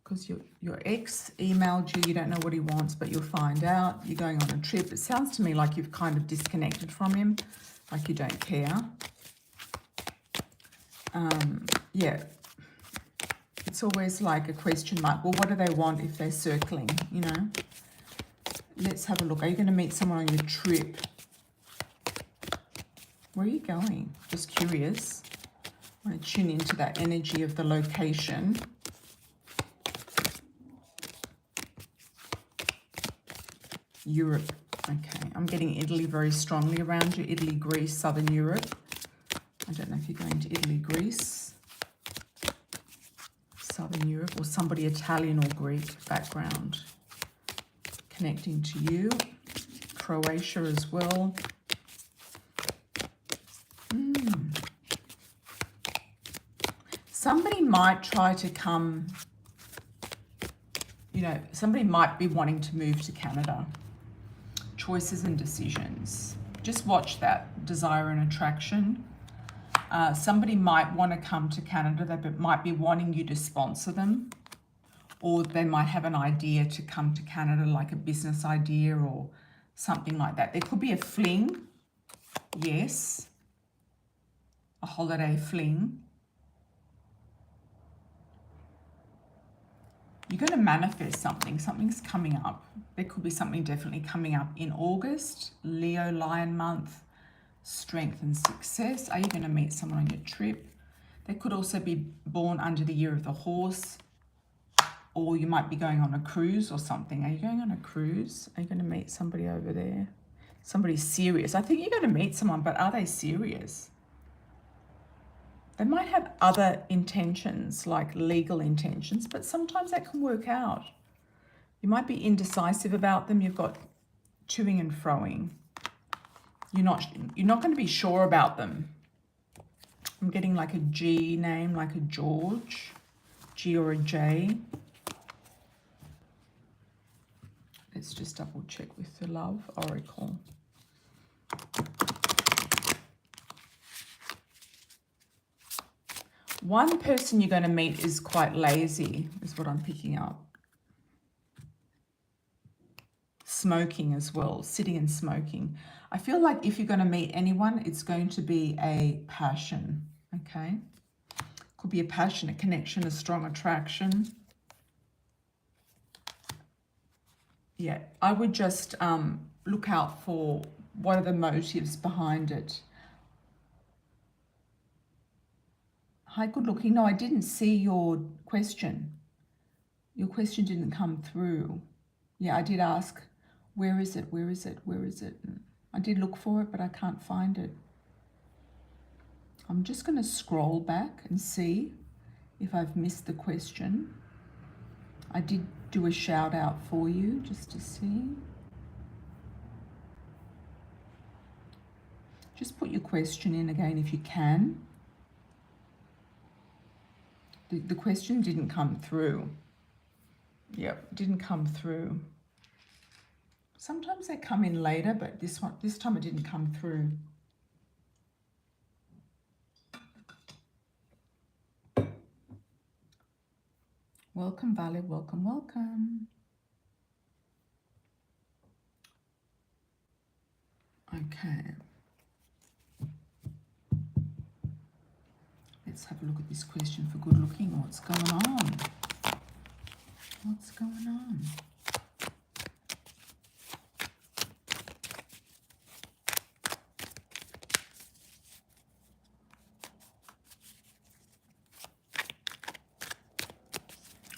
Because your ex emailed you, you don't know what he wants, but you'll find out. You're going on a trip. It sounds to me like you've kind of disconnected from him, like you don't care. Yeah, it's always like a question mark. Well, what do they want if they're circling, you know? Let's have a look. Are you going to meet someone on your trip? Where are you going? Just curious. I want to tune into that energy of the location. Europe. Okay, I'm getting Italy very strongly around you. Italy, Greece, Southern Europe. I don't know if you're going to Italy, Greece, Southern Europe, or somebody Italian or Greek background. Connecting to you. Croatia as well. Somebody might try to come, you know, somebody might be wanting to move to Canada. Choices and decisions. Just watch that. Desire and attraction. Somebody might want to come to Canada. They might be wanting you to sponsor them. Or they might have an idea to come to Canada, like a business idea or something like that. There could be a fling. Yes. A holiday fling. You're going to manifest something. Something's coming up. There could be something definitely coming up in August. Leo, Lion month. Strength and success. Are you going to meet someone on your trip? They could also be born under the year of the horse. Or you might be going on a cruise or something. Are you going on a cruise? Are you going to meet somebody over there? Somebody serious. I think you're going to meet someone, but are they serious? They might have other intentions, like legal intentions, but sometimes that can work out. You might be indecisive about them. You've got toing and froing. You're not going to be sure about them. I'm getting like a G name, like a George, G or a J. Let's just double check with the Love Oracle. One person you're going to meet is quite lazy, is what I'm picking up. Smoking as well, sitting and smoking. I feel like if you're going to meet anyone, it's going to be a passion, okay? Could be a passion, a connection, a strong attraction. Yeah, I would just look out for what are the motives behind it. Hi, good looking. No, I didn't see your question. Your question didn't come through. Yeah, I did ask, where is it? Where is it? Where is it? I did look for it, but I can't find it. I'm just going to scroll back and see if I've missed the question. I did do a shout out for you just to see. Just put your question in again if you can. The question didn't come through. Yep, didn't come through. Sometimes they come in later, but this time it didn't come through. Welcome, Valerie. Welcome, welcome. Okay. Let's have a look at this question for good looking. What's going on? What's going on?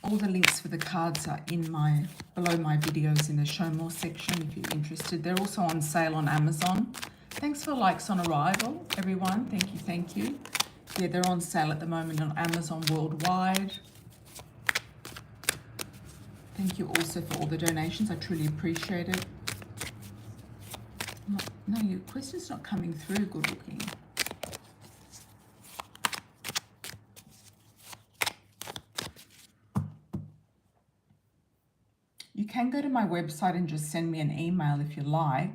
All the links for the cards are in below my videos in the show more section if you're interested. They're also on sale on Amazon. Thanks for likes on arrival, everyone. Thank you, thank you. Yeah, they're on sale at the moment on Amazon worldwide. Thank you also for all the donations. I truly appreciate it. No, your question's not coming through good looking. You can go to my website and just send me an email if you like.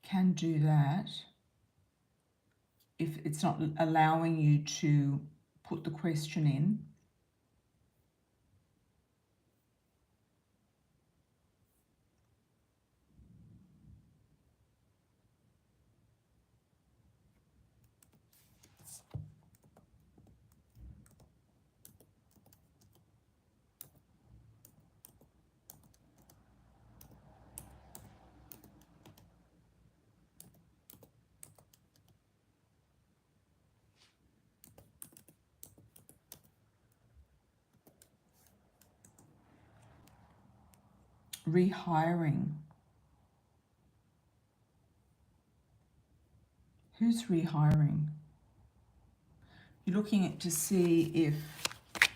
Can do that if it's not allowing you to put the question in. Rehiring. Who's rehiring? You're looking at to see if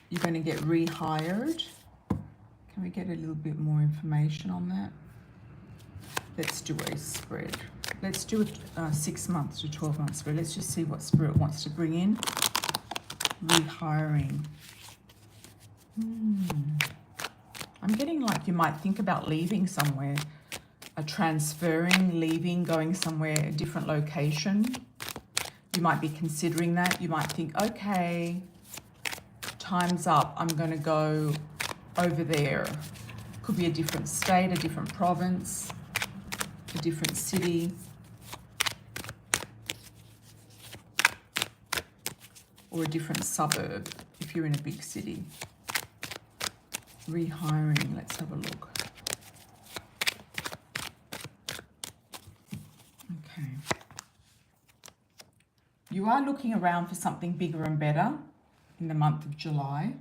you're going to get rehired. Can we get a little bit more information on that? Let's do a spread. Let's do a 6 months to 12 months spread. Let's just see what Spirit wants to bring in. Rehiring. I'm getting like you might think about leaving somewhere, transferring, leaving, going somewhere, a different location. You might be considering that. You might think, okay, time's up. I'm going to go over there. Could be a different state, a different province, a different city. Or a different suburb if you're in a big city. Rehiring, let's have a look. Okay. You are looking around for something bigger and better in the month of July.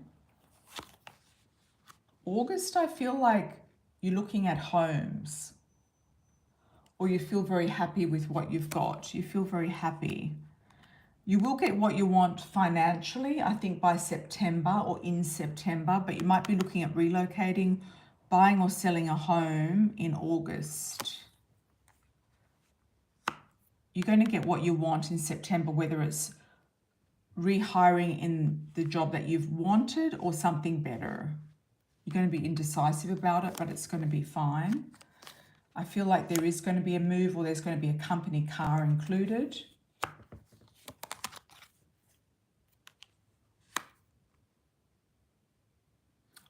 August, I feel like you're looking at homes. Or you feel very happy with what you've got. You feel very happy. You will get what you want financially, I think, by September or in September, but you might be looking at relocating, buying or selling a home in August. You're going to get what you want in September, whether it's rehiring in the job that you've wanted or something better. You're going to be indecisive about it, but it's going to be fine. I feel like there is going to be a move, or there's going to be a company car included.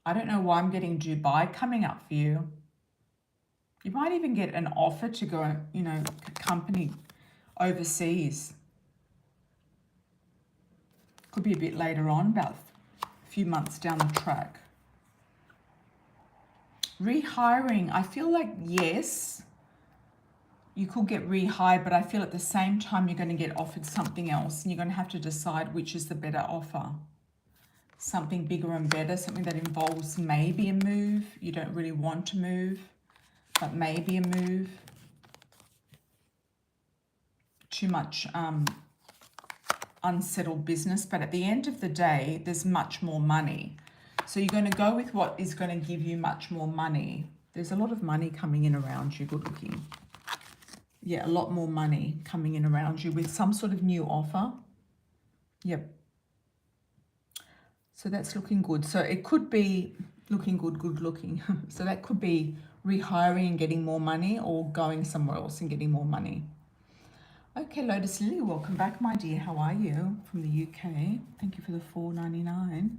I don't know why I'm getting Dubai coming up for you. You might even get an offer to go, you know, company overseas. Could be a bit later on, about a few months down the track. Rehiring, I feel like, yes, you could get rehired, but I feel at the same time you're going to get offered something else, and you're going to have to decide which is the better offer. Something bigger and better, something that involves maybe a move. You don't really want to move, but maybe a move. Too much unsettled business, but at the end of the day, there's much more money. So you're going to go with what is going to give you much more money. There's a lot of money coming in around you, good looking. Yeah, a lot more money coming in around you with some sort of new offer. Yep. So that's looking good. So it could be looking good, good looking. So that could be rehiring and getting more money, or going somewhere else and getting more money. Okay, Lotus Lily, welcome back, my dear. How are you? From the UK. Thank you for the $4.99.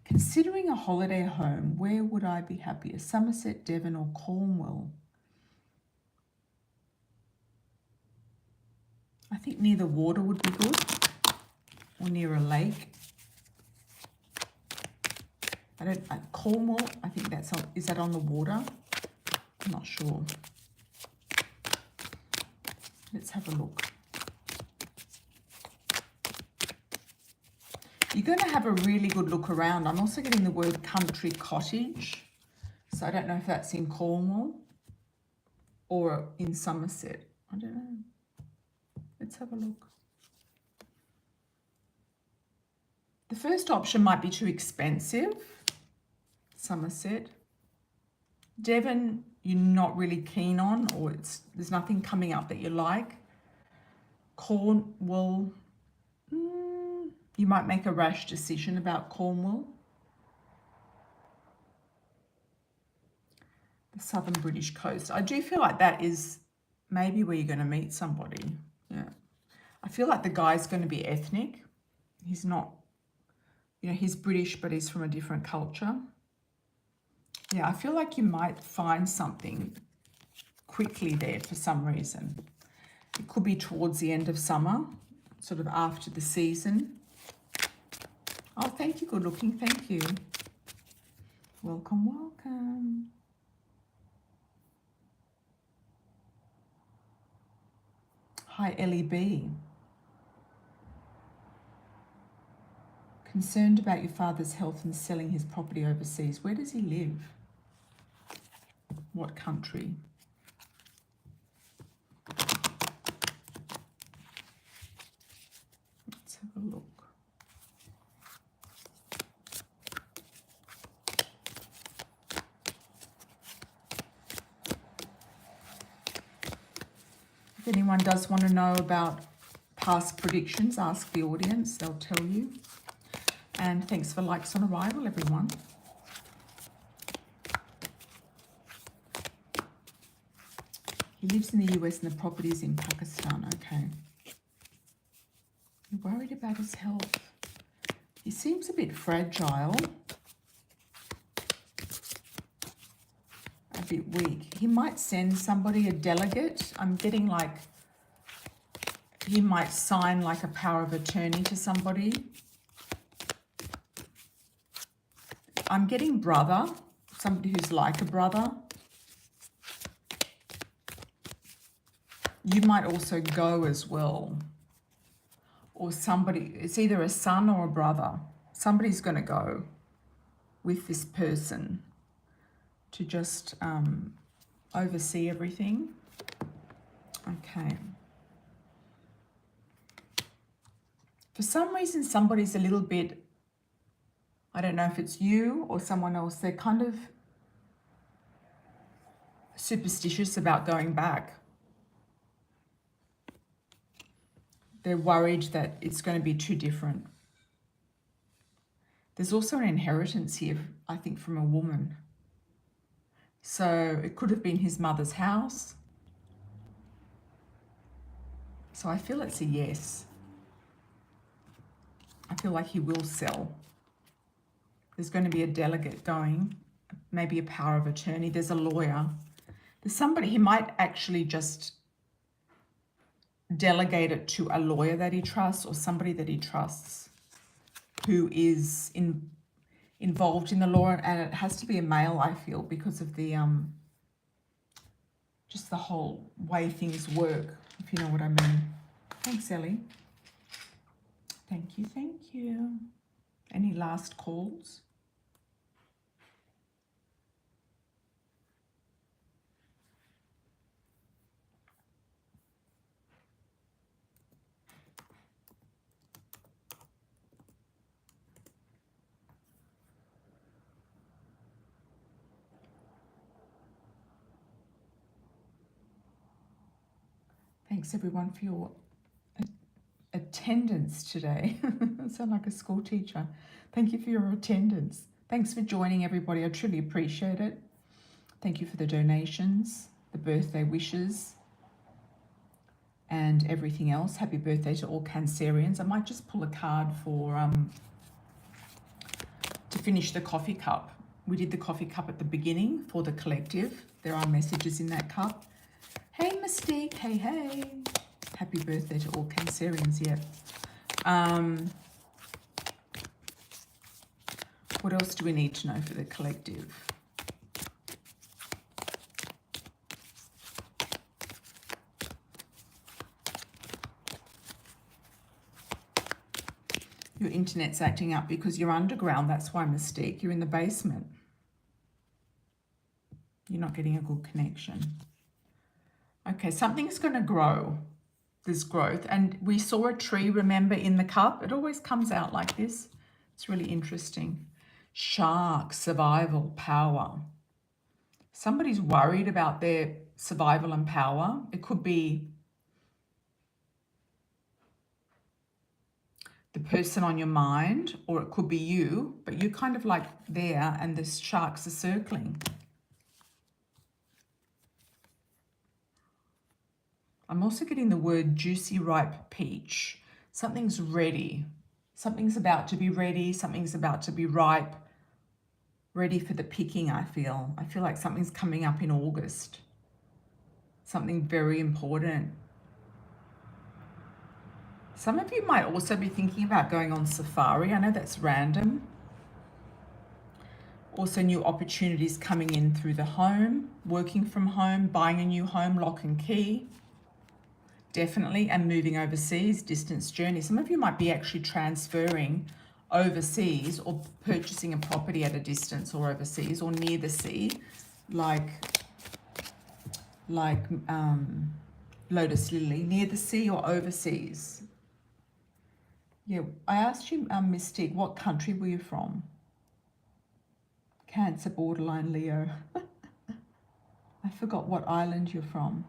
Considering a holiday home, where would I be happier? Somerset, Devon, or Cornwall? I think near the water would be good, or near a lake. Cornwall, I think that's on, is that on the water? I'm not sure. Let's have a look. You're going to have a really good look around. I'm also getting the word country cottage. So I don't know if that's in Cornwall or in Somerset. I don't know. Let's have a look. The first option might be too expensive. Somerset. Devon, you're not really keen on, or there's nothing coming up that you like. Cornwall, you might make a rash decision about Cornwall. The southern British coast. I do feel like that is maybe where you're going to meet somebody. Yeah. I feel like the guy's going to be ethnic. He's not, you know, he's British, but he's from a different culture. Yeah, I feel like you might find something quickly there for some reason. It could be towards the end of summer, sort of after the season. Oh, thank you, good looking. Thank you. Welcome, welcome. Hi, Ellie B. Concerned about your father's health and selling his property overseas. Where does he live? What country? Let's have a look. If anyone does want to know about past predictions, ask the audience, they'll tell you. And thanks for likes on arrival, everyone. He lives in the US and the property is in Pakistan. Okay. You're worried about his health. He seems a bit fragile. A bit weak. He might send somebody, a delegate. I'm getting like, he might sign like a power of attorney to somebody. I'm getting brother, somebody who's like a brother. You might also go as well. Or somebody, it's either a son or a brother. Somebody's going to go with this person to just oversee everything. Okay. For some reason, somebody's a little bit, I don't know if it's you or someone else, they're kind of superstitious about going back. They're worried that it's going to be too different. There's also an inheritance here, I think, from a woman. So it could have been his mother's house. So I feel it's a yes. I feel like he will sell. There's going to be a delegate going, maybe a power of attorney. There's a lawyer. There's somebody, he might actually just delegate it to a lawyer that he trusts or somebody that he trusts who is involved in the law, and it has to be a male, I feel, because of the just the whole way things work, if you know what I mean. Thanks, Ellie. Thank you, thank you. Any last calls? Thanks everyone for your attendance today. I sound like a school teacher. Thank you for your attendance. Thanks for joining everybody. I truly appreciate it. Thank you for the donations, the birthday wishes, and everything else. Happy birthday to all Cancerians. I might just pull a card for to finish the coffee cup. We did the coffee cup at the beginning for the collective. There are messages in that cup. Hey Mystique, hey, hey. Happy birthday to all Cancerians, yeah. What else do we need to know for the collective? Your internet's acting up because you're underground. That's why, Mystique. You're in the basement. You're not getting a good connection. Okay, something's going to grow. There's growth. And we saw a tree, remember, in the cup. It always comes out like this. It's really interesting. Shark, survival, power. Somebody's worried about their survival and power. It could be the person on your mind, or it could be you, but you're kind of like there and the sharks are circling. I'm also getting the word juicy, ripe peach. Something's ready. Something's about to be ready. Something's about to be ripe. Ready for the picking, I feel. I feel like something's coming up in August. Something very important. Some of you might also be thinking about going on safari. I know that's random. Also new opportunities coming in through the home, working from home, buying a new home, lock and key. Definitely, and moving overseas, distance journey. Some of you might be actually transferring overseas or purchasing a property at a distance or overseas or near the sea, like Lotus Lily, near the sea or overseas. Yeah, I asked you, Mystique, what country were you from? Cancer, borderline, Leo. I forgot what island you're from.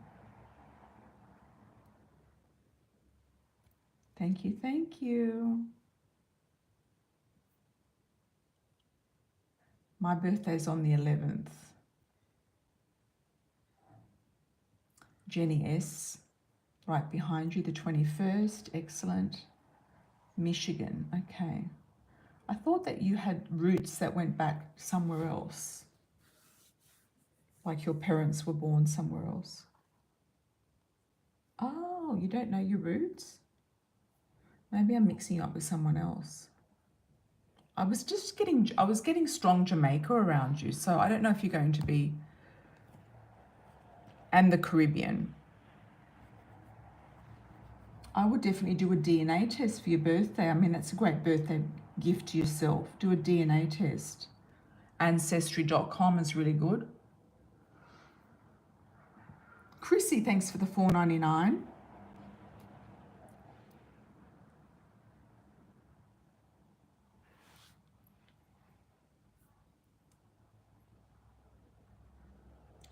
Thank you, thank you. My birthday's on the 11th. Jenny S, right behind you, the 21st. Excellent. Michigan, okay. I thought that you had roots that went back somewhere else. Like your parents were born somewhere else. Oh, you don't know your roots? Maybe I'm mixing you up with someone else. I was getting strong Jamaica around you, so I don't know if you're going to be, and the Caribbean. I would definitely do a DNA test for your birthday. I mean, that's a great birthday gift to yourself. Do a DNA test. Ancestry.com is really good. Chrissy, thanks for the $4.99.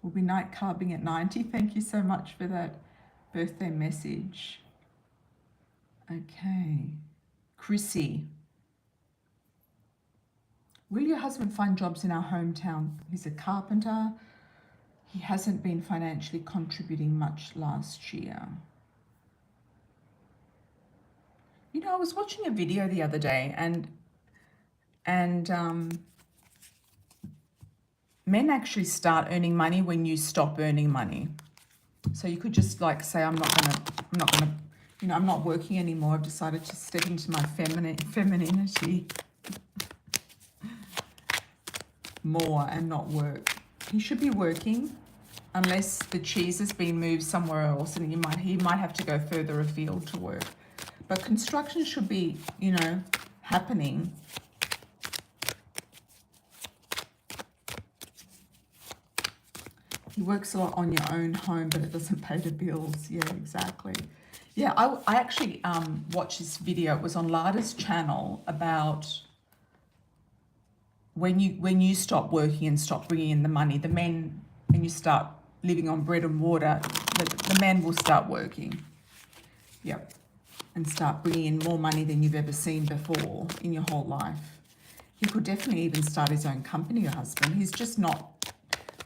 We'll be night carving at 90. Thank you so much for that birthday message. Okay. Chrissy. Will your husband find jobs in our hometown? He's a carpenter. He hasn't been financially contributing much last year. You know, I was watching a video the other day and men actually start earning money when you stop earning money. So you could just like say, I'm not gonna, you know, I'm not working anymore. I've decided to step into my femininity more and not work. He should be working unless the cheese has been moved somewhere else, and he might have to go further afield to work. But construction should be, you know, happening. He works a lot on your own home, but it doesn't pay the bills. Yeah, exactly. Yeah, I actually watched this video. It was on Lada's channel about when you stop working and stop bringing in the money, the men, and you start living on bread and water, the man will start working. Yep. And start bringing in more money than you've ever seen before in your whole life. He could definitely even start his own company, your husband. He's just not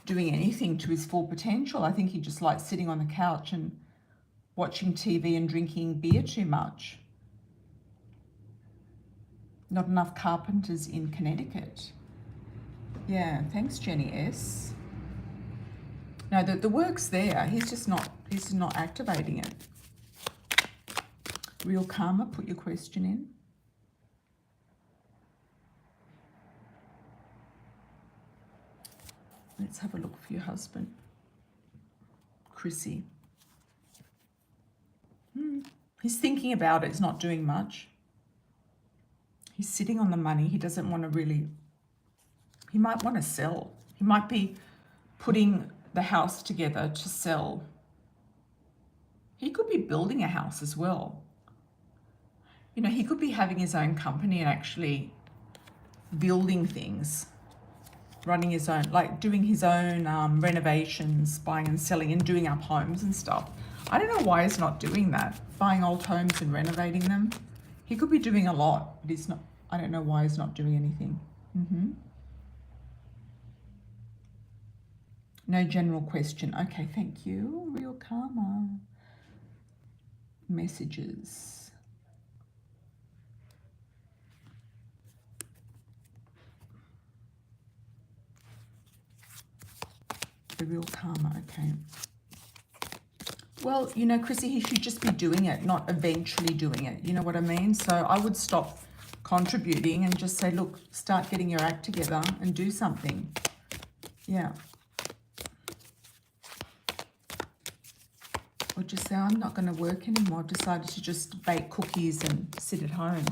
doing anything to his full potential. I think he just likes sitting on the couch and watching TV and drinking beer too much. Not enough carpenters in Connecticut. Yeah, thanks, Jenny S. No, the work's there. He's just not activating it. Real Karma, put your question in. Let's have a look for your husband. Chrissy. He's thinking about it. He's not doing much. He's sitting on the money. He doesn't want to really... He might want to sell. He might be putting the house together to sell. He could be building a house as well. You know, he could be having his own company and actually building things, running his own, like doing his own renovations, buying and selling and doing up homes and stuff. I don't know why he's not doing that, buying old homes and renovating them. He could be doing a lot, but he's not. I don't know why he's not doing anything. No general question. Okay, thank you. Real Karma. Messages. The Real Karma, okay. Well, you know, Chrissy, he should just be doing it, not eventually doing it. You know what I mean? So I would stop contributing and just say, look, start getting your act together and do something. Yeah. Or just say, I'm not going to work anymore. I've decided to just bake cookies and sit at home.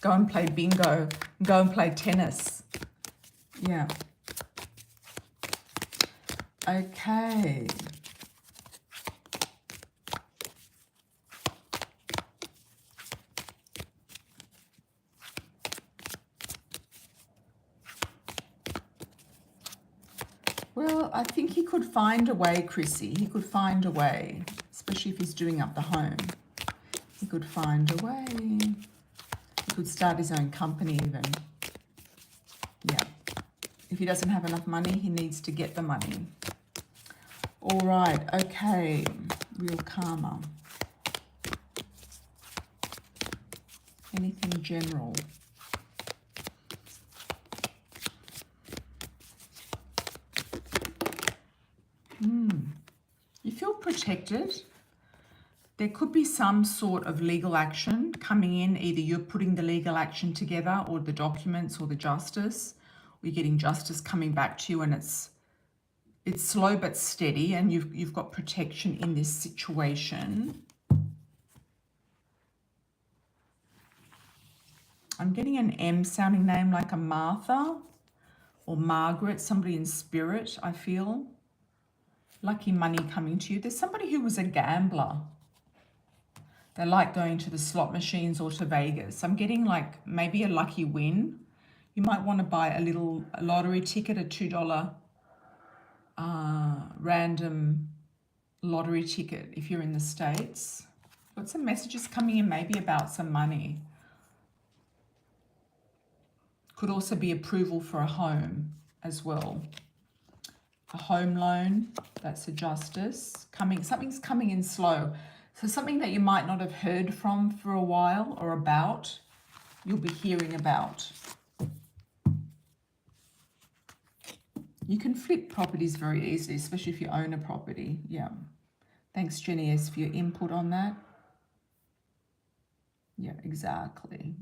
Go and play bingo. Go and play tennis. Yeah. Okay. Well, I think he could find a way, Chrissy. He could find a way, especially if he's doing up the home. He could find a way. He could start his own company even. Yeah. If he doesn't have enough money, he needs to get the money. All right, okay. Real Karma. Anything general? You feel protected. There could be some sort of legal action coming in. Either you're putting the legal action together or the documents or the justice. Or you're getting justice coming back to you, and it's slow but steady, and you've got protection in this situation. I'm getting an M sounding name like a Martha or Margaret, somebody in spirit, I feel. Lucky money coming to you. There's somebody who was a gambler. They like going to the slot machines or to Vegas. I'm getting like maybe a lucky win. You might want to buy a little lottery ticket, a $2 random lottery ticket if you're in the States. Got some messages coming in maybe about some money. Could also be approval for a home as well. A home loan, that's a justice. Something's coming in slow. So something that you might not have heard from for a while or about, you'll be hearing about. You can flip properties very easily, especially if you own a property. Yeah. Thanks, Jenny S, for your input on that. Yeah, exactly.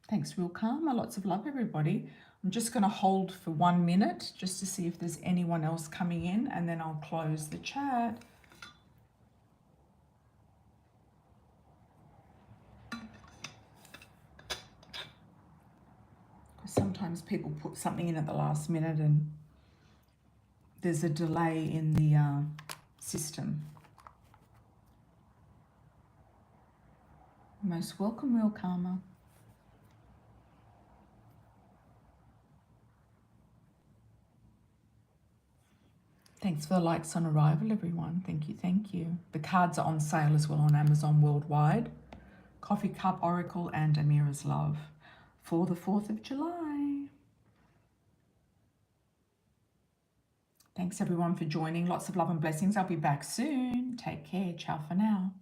Thanks, Real Karma. Lots of love, everybody. I'm just going to hold for 1 minute just to see if there's anyone else coming in, and then I'll close the chat. Sometimes people put something in at the last minute and there's a delay in the system. Most welcome, Real Karma. Thanks for the likes on arrival, everyone. Thank you, thank you. The cards are on sale as well on Amazon worldwide. Coffee Cup Oracle and AMIRA'S Love for the 4th of July. Thanks everyone for joining. Lots of love and blessings. I'll be back soon. Take care. Ciao for now.